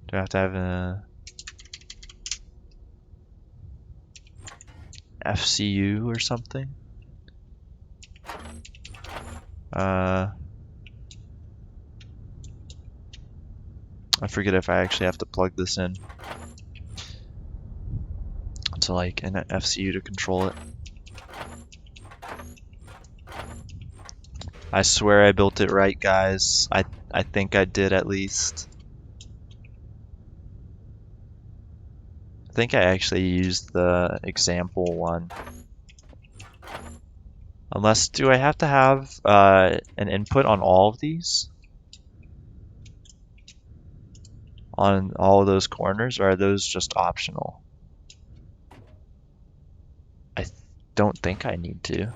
Do I have to have a FCU or something? I forget if I actually have to plug this in to like an FCU to control it. I swear I built it right, guys. I think I did at least. I think I actually used the example one. Unless, do I have to have an input on all of these? On all of those corners, or are those just optional? I don't think I need to.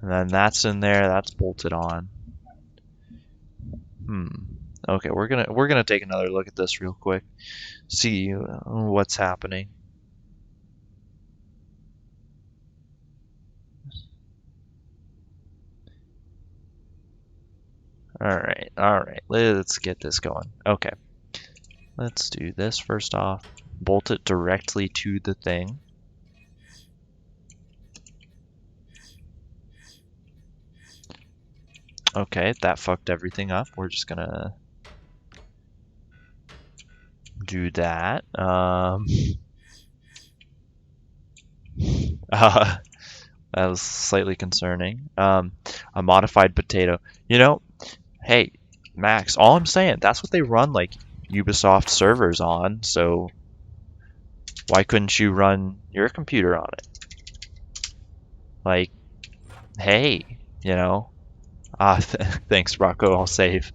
And then that's in there, that's bolted on. Okay, we're gonna take another look at this real quick. See what's happening. Alright, let's get this going. Okay. Let's do this first off. Bolt it directly to the thing. Okay, that fucked everything up. We're just gonna do that. That was slightly concerning. A modified potato. You know, hey, Max, all I'm saying, that's what they run like Ubisoft servers on, so why couldn't you run your computer on it? Like, hey, you know. Thanks, Rocco, I'll save.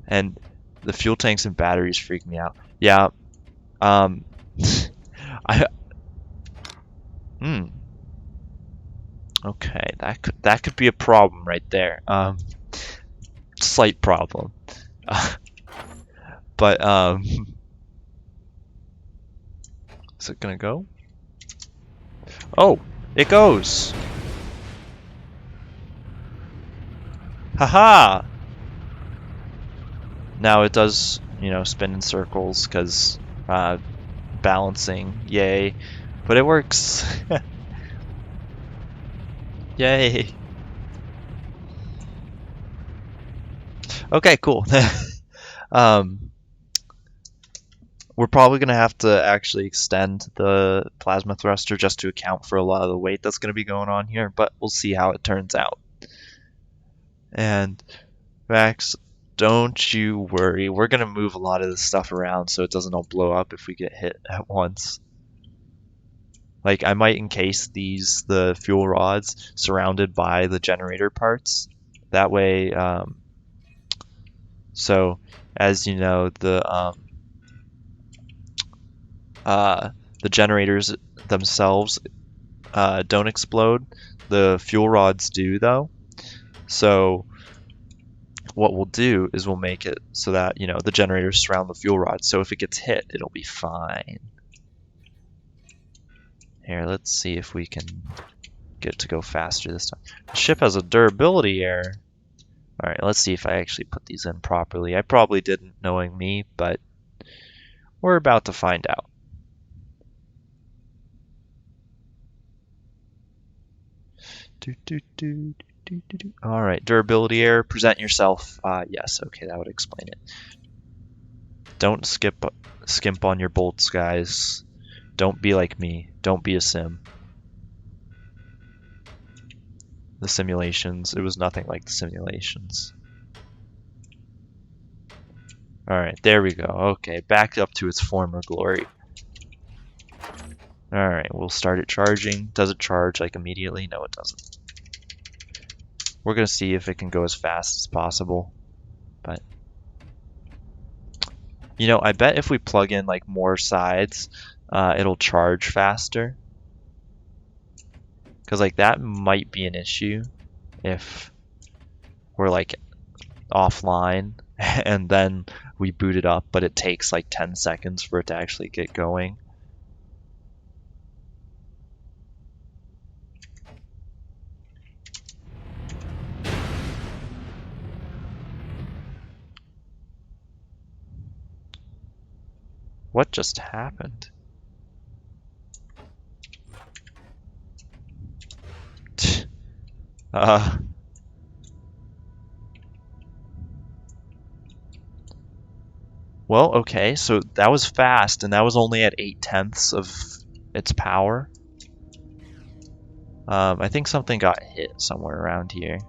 And the fuel tanks and batteries freak me out. Yeah, okay, that could be a problem right there. Slight problem. But is it gonna go? Oh, it goes. Haha. Now it does, you know, spin in circles because balancing. Yay. But it works. Yay. Okay, cool. um, we're probably going to have to actually extend the plasma thruster just to account for a lot of the weight that's going to be going on here, but we'll see how it turns out. And Max, don't you worry. We're going to move a lot of this stuff around so it doesn't all blow up if we get hit at once. Like, I might encase the fuel rods surrounded by the generator parts. That way, so as you know, the generators themselves don't explode. The fuel rods do, though. So what we'll do is we'll make it so that, you know, the generators surround the fuel rods. So if it gets hit, it'll be fine. Here, let's see if we can get it to go faster this time. The ship has a durability error. Alright, let's see if I actually put these in properly. I probably didn't, knowing me, but we're about to find out. Alright, durability error, present yourself. Yes, okay, that would explain it. Don't skimp on your bolts, guys. Don't be like me. Don't be a sim. The simulations, it was nothing like the simulations. Alright, there we go. Okay, back up to its former glory. Alright, we'll start it charging. Does it charge like immediately? No, it doesn't. We're gonna see if it can go as fast as possible. But you know, I bet if we plug in like more sides, it'll charge faster. Because like that might be an issue if we're like offline and then we boot it up, but it takes like 10 seconds for it to actually get going. What just happened? Well, okay, so that was fast, and that was only at 8/10 of its power. I think something got hit somewhere around here.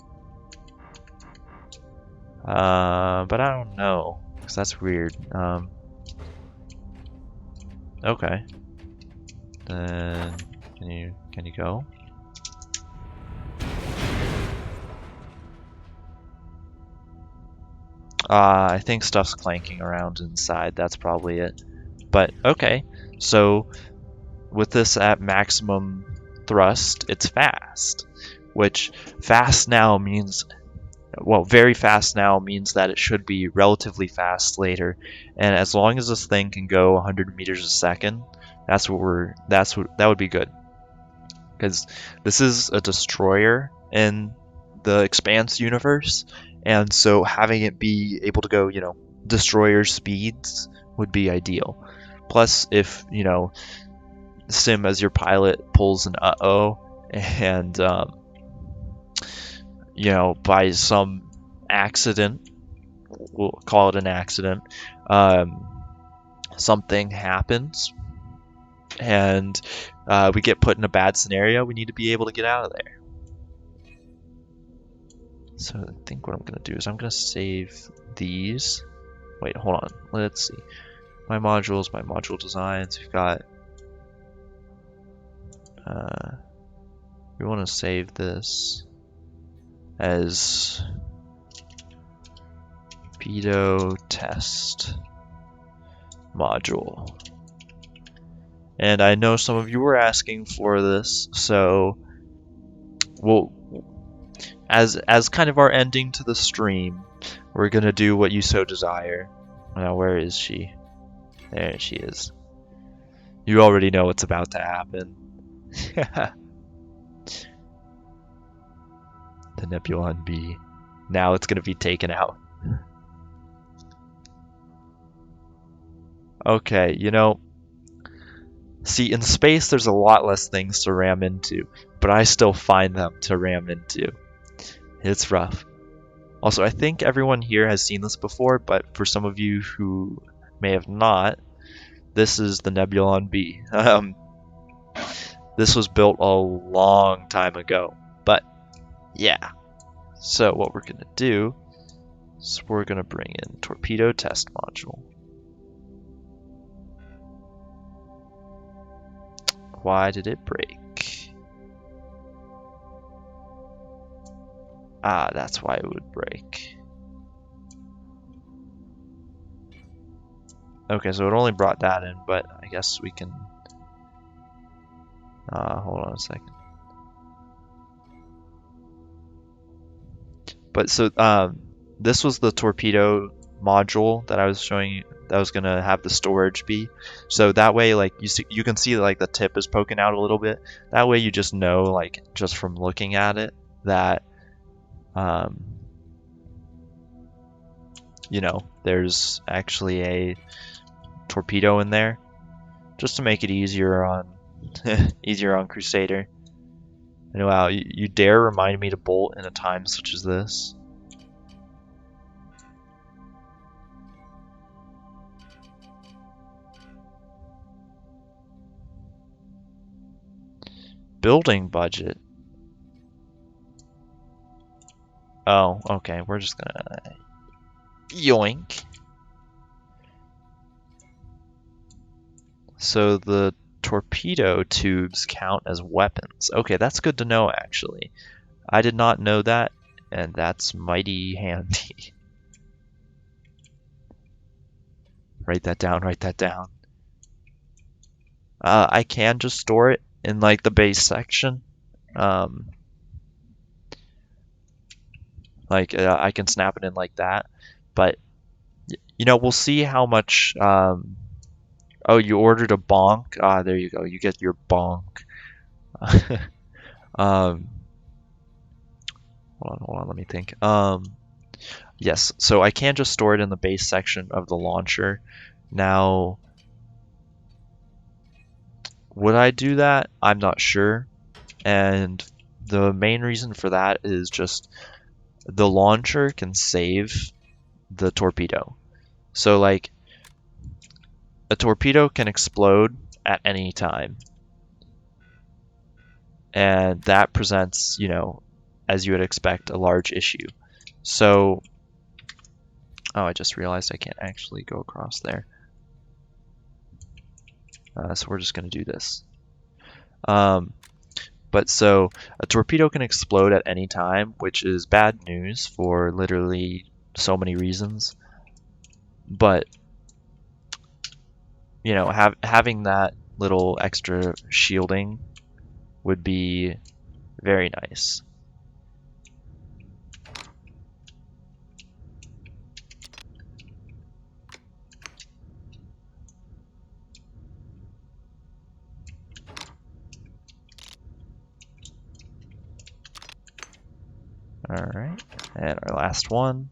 But I don't know, because that's weird. Okay. Then, can you go? I think stuff's clanking around inside, that's probably it. But, okay, so with this at maximum thrust, it's fast. Which, fast now means, well, very fast now means that it should be relatively fast later. And as long as this thing can go 100 meters a second, that would be good. Because this is a destroyer in the Expanse universe, and so having it be able to go, you know, destroyer speeds would be ideal. Plus, if, you know, Sim as your pilot pulls an uh-oh, and, you know, by some accident, we'll call it an accident, something happens, and we get put in a bad scenario, we need to be able to get out of there. So I think what I'm going to do is I'm going to save these. Wait, hold on. Let's see. My modules, my module designs. We've got... we want to save this as Torpedo Test Module. And I know some of you were asking for this, so we'll... As kind of our ending to the stream, we're gonna do what you so desire. Now, where is she? There she is. You already know what's about to happen. The Nebulon B. Now it's gonna be taken out. Okay, you know, See, in space, there's a lot less things to ram into, but I still find them to ram into. It's rough. Also, I think everyone here has seen this before, but for some of you who may have not, this is the Nebulon B. This was built a long time ago, but yeah. So what we're gonna do is we're gonna bring in Torpedo Test Module. Why did it break? Ah, that's why it would break. Okay, so it only brought that in, but I guess we can... hold on a second. But so, this was the torpedo module that I was showing you, that was gonna have the storage be. So that way, like, you can see like the tip is poking out a little bit. That way you just know, like, just from looking at it, that, you know, there's actually a torpedo in there, just to make it easier on easier on Crusader. And wow, you dare remind me to bolt in a time such as this? Building budget. Oh, okay, we're just gonna yoink. So the torpedo tubes count as weapons. Okay, that's good to know, actually. I did not know that, and that's mighty handy. Write that down, write that down. I can just store it in, like, the base section. I can snap it in like that, but, you know, we'll see how much, oh, you ordered a bonk? Ah, there you go, you get your bonk. Hold on, let me think. Yes, so I can just store it in the base section of the launcher. Now, would I do that? I'm not sure. And the main reason for that is just the launcher can save the torpedo. So, like, a torpedo can explode at any time. And that presents, you know, as you would expect, a large issue. So, oh, I just realized I can't actually go across there. So we're just going to do this. But so a torpedo can explode at any time, which is bad news for literally so many reasons. But, you know, having that little extra shielding would be very nice. Alright, and our last one.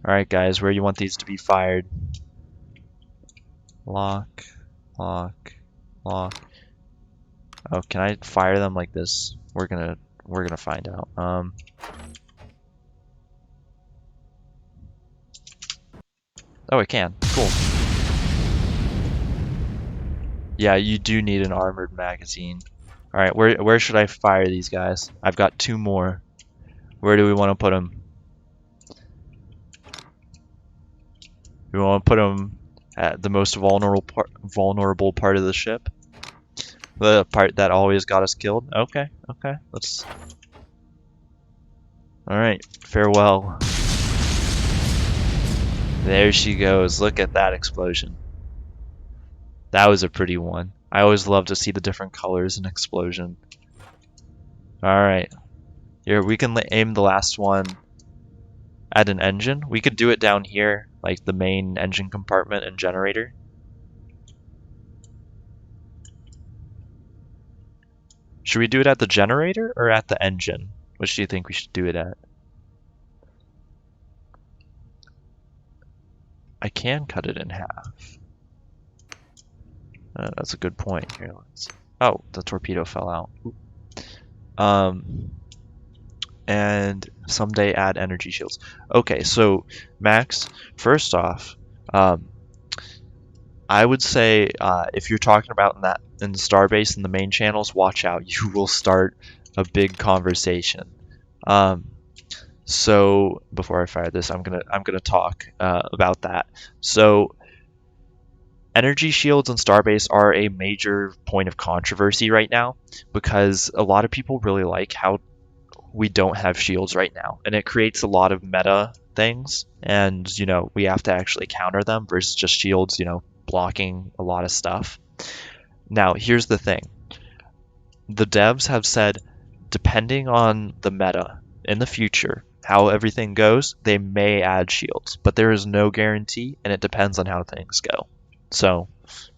Alright guys, where do you want these to be fired? Lock, lock, lock. Oh, can I fire them like this? We're gonna find out. Oh, I can. Cool. Yeah, you do need an armored magazine. Alright, where should I fire these guys? I've got 2 more. Where do we want to put them? We want to put them at the most vulnerable part of the ship? The part that always got us killed? Okay, okay. Let's... Alright, farewell. There she goes. Look at that explosion. That was a pretty one. I always love to see the different colors in explosion. Alright. Here, we can aim the last one at an engine. We could do it down here, like the main engine compartment and generator. Should we do it at the generator or at the engine? Which do you think we should do it at? I can cut it in half. That's a good point. Here, oh, the torpedo fell out. And someday add energy shields. Okay, so Max, first off, I would say if you're talking about in the Starbase in the main channels, watch out. You will start a big conversation. So before I fire this, I'm gonna talk about that. So energy shields in Starbase are a major point of controversy right now because a lot of people really like how we don't have shields right now, and it creates a lot of meta things, and we have to actually counter them versus just shields, blocking a lot of stuff. Now, here's the thing. The devs have said, depending on the meta in the future, how everything goes, they may add shields, but there is no guarantee, and it depends on how things go. So,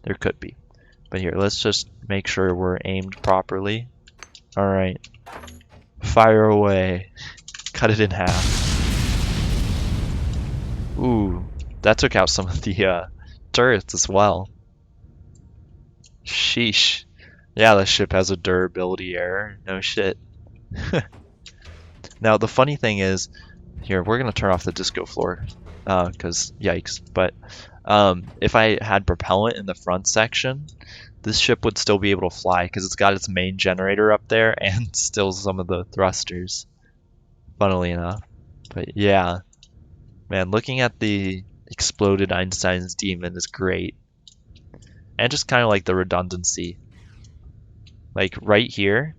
there could be. But here, let's just make sure we're aimed properly. Alright. Fire away. Cut it in half. Ooh, that took out some of the turrets as well. Sheesh. Yeah, this ship has a durability error. No shit. Now, the funny thing is, here, we're going to turn off the disco floor, because yikes. But if I had propellant in the front section, this ship would still be able to fly because it's got its main generator up there and still some of the thrusters, funnily enough. But yeah, man, looking at the exploded Einstein's demon is great. And just kind of like the redundancy. Like right here,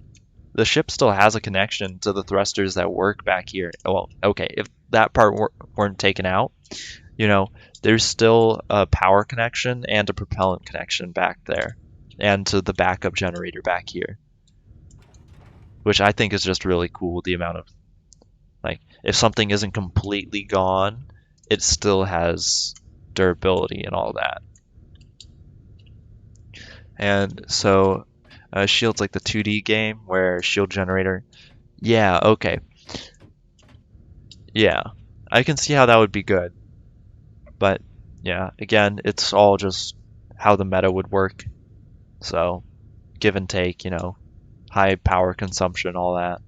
the ship still has a connection to the thrusters that work back here. Well, okay, if that part weren't taken out, there's still a power connection and a propellant connection back there. And to the backup generator back here. Which I think is just really cool, the amount of, like, if something isn't completely gone, it still has durability and all that. And so, Shield's like the 2D game where shield generator, yeah, okay. Yeah, I can see how that would be good. But, yeah, again, it's all just how the meta would work. So, give and take, high power consumption, all that.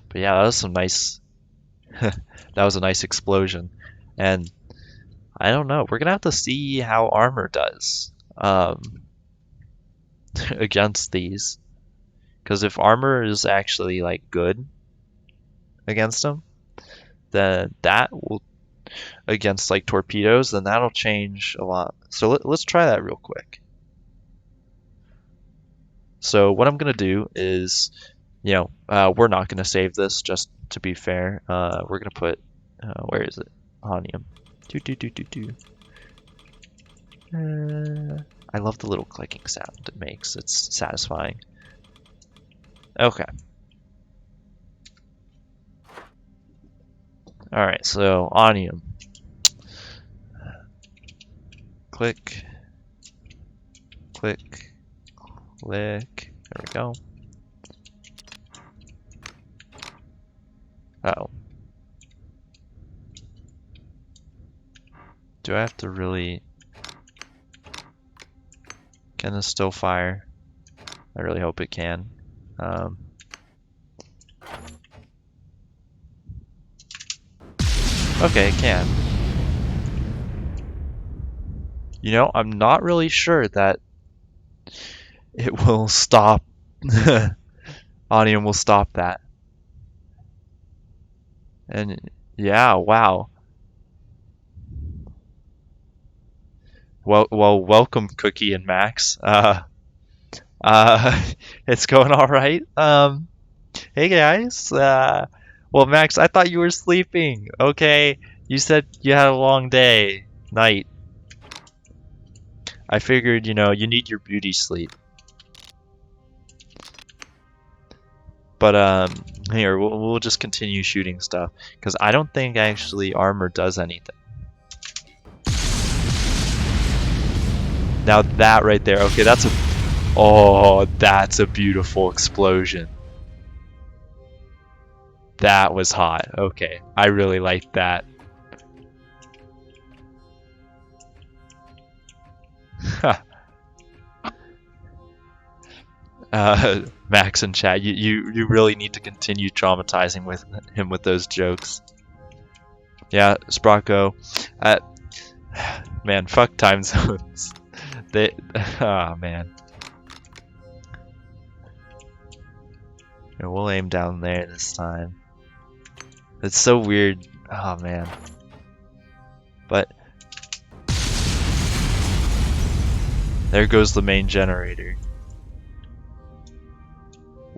But yeah, that was some nice. That was a nice explosion, and I don't know. We're gonna have to see how armor does against these, because if armor is actually like good against them, then that will against like torpedoes, then that'll change a lot. So let's try that real quick. So what I'm gonna do is, we're not gonna save this, just to be fair. We're gonna put, where is it? Honium. I love the little clicking sound it makes. It's satisfying. Okay. Alright, so Onium. Click. Click. Click. There we go. Uh-oh. Do I have to really... Can this still fire? I really hope it can. Okay, it can. I'm not really sure that it will stop. Onium will stop that. And yeah, wow. Well, welcome, Cookie and Max. It's going all right. Hey guys. Well, Max, I thought you were sleeping. Okay, you said you had a long day, night. I figured, you need your beauty sleep. But here we'll just continue shooting stuff because I don't think actually armor does anything. Now that right there, okay, that's a beautiful explosion. That was hot. Okay, I really liked that. Max and chat, you really need to continue traumatizing him with those jokes. Yeah, Sprocko. Man, fuck time zones. Oh man. Yeah, we'll aim down there this time. It's so weird. Oh man. But there goes the main generator.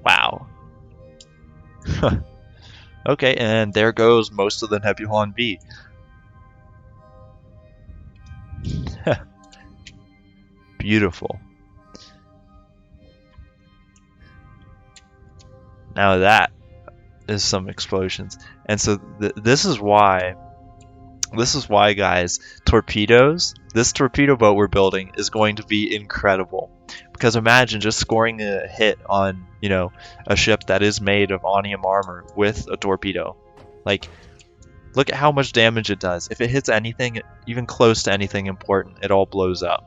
Wow. Okay, and there goes most of the Nebulon B. Beautiful. Now that is some explosions. And so this is why, guys, this torpedo boat we're building is going to be incredible. Because imagine just scoring a hit on, you know, a ship that is made of onium armor with a torpedo. Like, look at how much damage it does. If it hits anything, even close to anything important, it all blows up.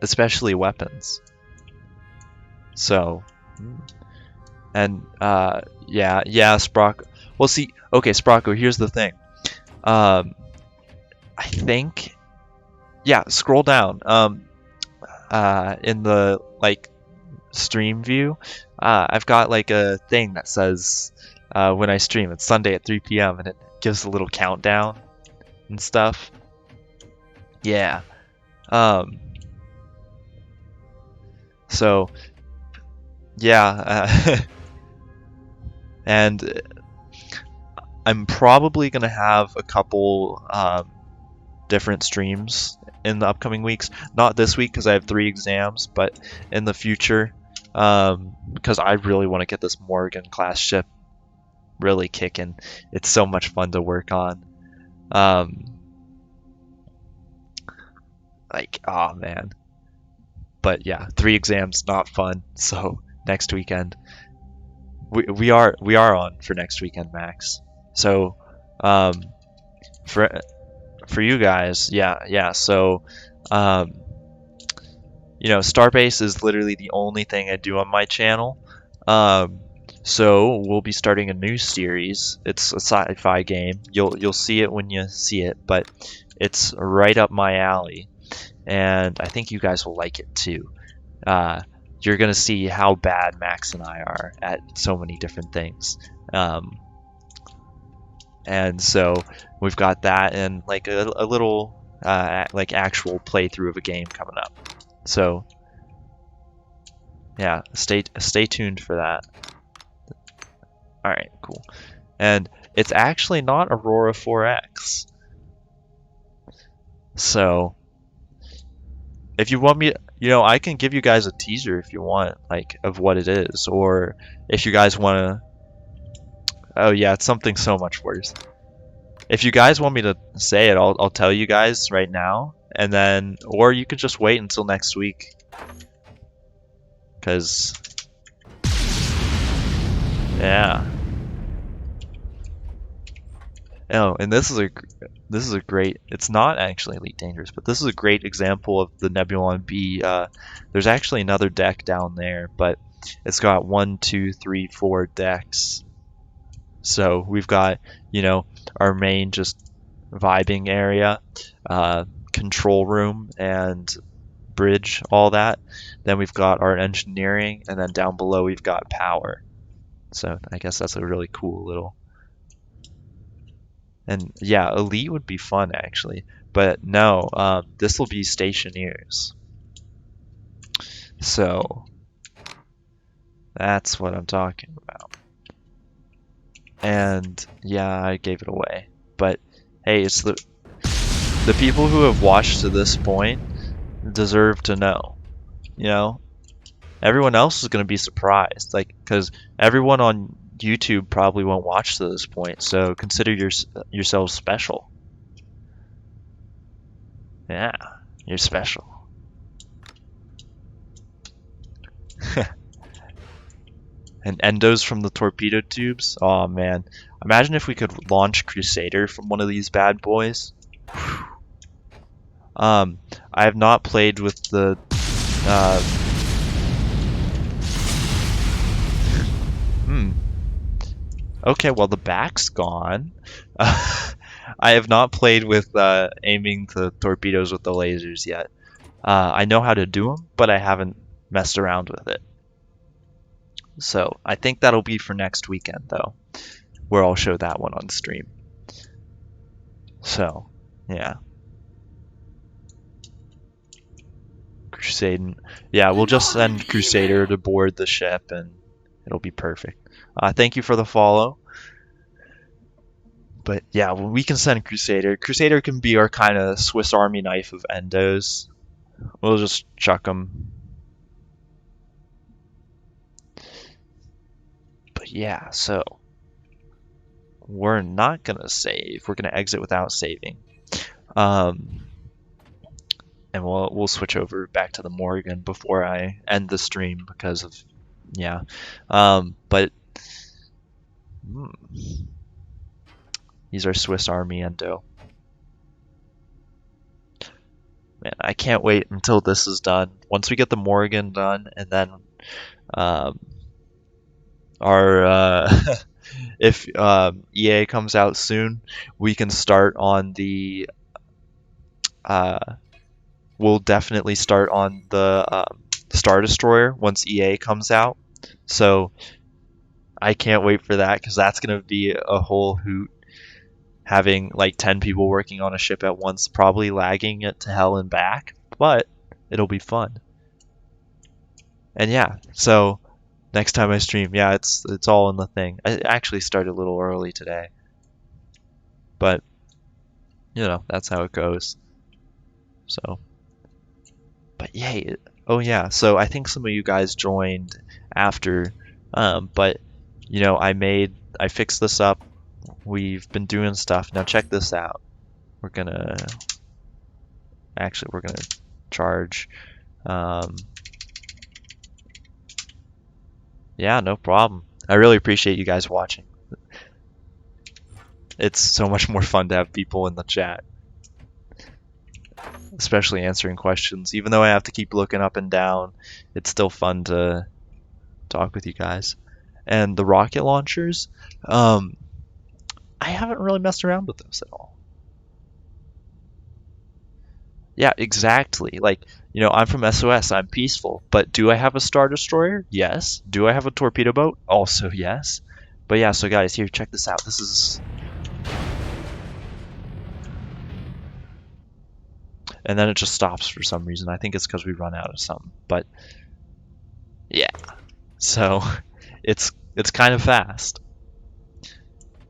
Especially weapons. So, and yeah, Sprocko. Well, see, okay, Sprocko, here's the thing. I think, yeah, scroll down. In the like stream view, I've got like a thing that says when I stream, it's Sunday at 3 p.m. and it gives a little countdown and stuff. Yeah. So yeah, and I'm probably gonna have a couple different streams in the upcoming weeks. Not this week because I have 3 exams, but in the future, because I really want to get this Morrigan class ship really kicking. It's so much fun to work on. Like, oh man. But yeah, 3 exams, not fun. So next weekend, we are on for next weekend, Max. So, for you guys, yeah. So, you know, Starbase is literally the only thing I do on my channel. So we'll be starting a new series. It's a sci-fi game. You'll see it when you see it, but it's right up my alley, and I think you guys will like it too. You're gonna see how bad Max and I are at so many different things. And so we've got that and like a little like actual playthrough of a game coming up. So yeah, stay tuned for that. All right, cool. And it's actually not Aurora 4X. So if you want me, you know, I can give you guys a teaser if you want, like of what it is, or if you guys want to. Oh yeah, it's something so much worse. If you guys want me to say it, I'll tell you guys right now, and then, or you could just wait until next week. Cause, yeah. Oh, and this is a great. It's not actually Elite Dangerous, but this is a great example of the Nebulon B. There's actually another deck down there, but it's got 1, 2, 3, 4 decks. So we've got, you know, our main just vibing area, control room and bridge, all that. Then we've got our engineering, and then down below we've got power. So I guess that's a really cool little. And yeah, elite would be fun actually, but no, this will be stationeers. So that's what I'm talking about. And yeah, I gave it away. But hey, it's the people who have watched to this point deserve to know. You know, everyone else is going to be surprised, like, because everyone on YouTube probably won't watch to this point. So consider yourselves special. Yeah, you're special. And endos from the torpedo tubes. Oh man. Imagine if we could launch Crusader from one of these bad boys. I have not played with the uh, Okay, well the back's gone. I have not played with aiming the torpedoes with the lasers yet. I know how to do them, but I haven't messed around with it. So I think that'll be for next weekend, though, where I'll show that one on stream. So, yeah. Crusader. Yeah, we'll just send Crusader to board the ship, and it'll be perfect. Thank you for the follow. But yeah, we can send Crusader. Crusader can be our kind of Swiss Army knife of endos. We'll just chuck them. But yeah, so we're not gonna save. We're gonna exit without saving. And we'll switch over back to the Morrigan before I end the stream because of yeah. But these are Swiss Army endo. Man, I can't wait until this is done. Once we get the Morrigan done, and then our if EA comes out soon, we can start on the we'll definitely start on the Star Destroyer once EA comes out. So I can't wait for that because that's gonna be a whole hoot. Having like 10 people working on a ship at once, probably lagging it to hell and back, but it'll be fun. And yeah, so next time I stream, yeah, it's all in the thing. I actually started a little early today, but you know, that's how it goes. So, but yay. Oh yeah, so I think some of you guys joined after, but you know, I fixed this up. We've been doing stuff. Now check this out. We're gonna charge. Yeah, no problem. I really appreciate you guys watching. It's so much more fun to have people in the chat, especially answering questions. Even though I have to keep looking up and down, it's still fun to talk with you guys. And the rocket launchers, I haven't really messed around with those at all. Yeah, exactly. Like, you know, I'm from SOS, I'm peaceful, but do I have a Star Destroyer? Yes. Do I have a torpedo boat? Also yes. But yeah, so guys, here, check this out. This is... And then it just stops for some reason. I think it's because we run out of something. But yeah. So it's kind of fast.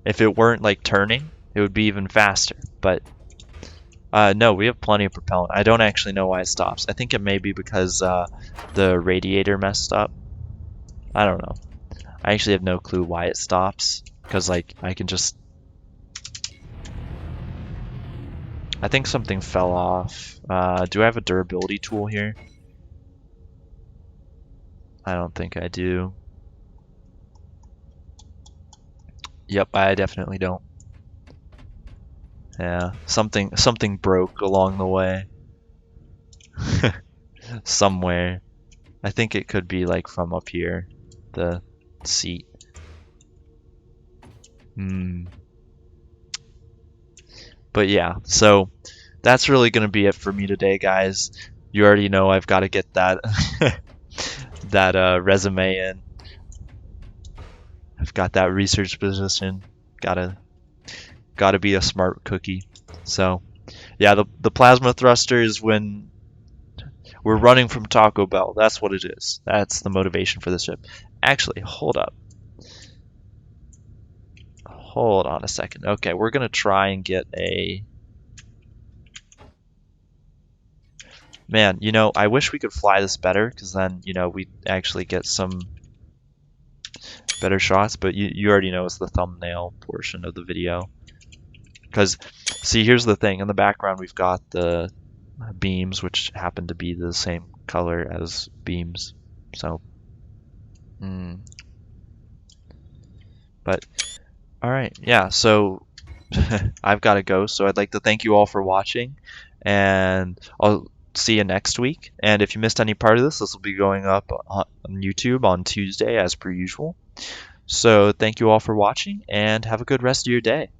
If it weren't like turning, it would be even faster. But no, we have plenty of propellant. I don't actually know why it stops. I think it may be because the radiator messed up. I don't know. I actually have no clue why it stops. Because like I can just... I think something fell off. Do I have a durability tool here? I don't think I do. Yep, I definitely don't. Yeah, something broke along the way. Somewhere. I think it could be like from up here, the seat. But yeah, so that's really gonna be it for me today, guys. You already know I've got to get that that resume in. I've got that research position. Gotta be a smart cookie. So yeah, the plasma thruster is when we're running from Taco Bell. That's what it is. That's the motivation for the ship. Actually, hold up. Hold on a second. Okay, we're gonna try and get a... Man, you know, I wish we could fly this better, because then, you know, we'd actually get some better shots, but you already know it's the thumbnail portion of the video. Because, see, here's the thing. In the background, we've got the beams, which happen to be the same color as beams. So, But all right, yeah. So I've got to go. So I'd like to thank you all for watching, and I'll see you next week. And if you missed any part of this, this will be going up on YouTube on Tuesday as per usual. So thank you all for watching, and have a good rest of your day.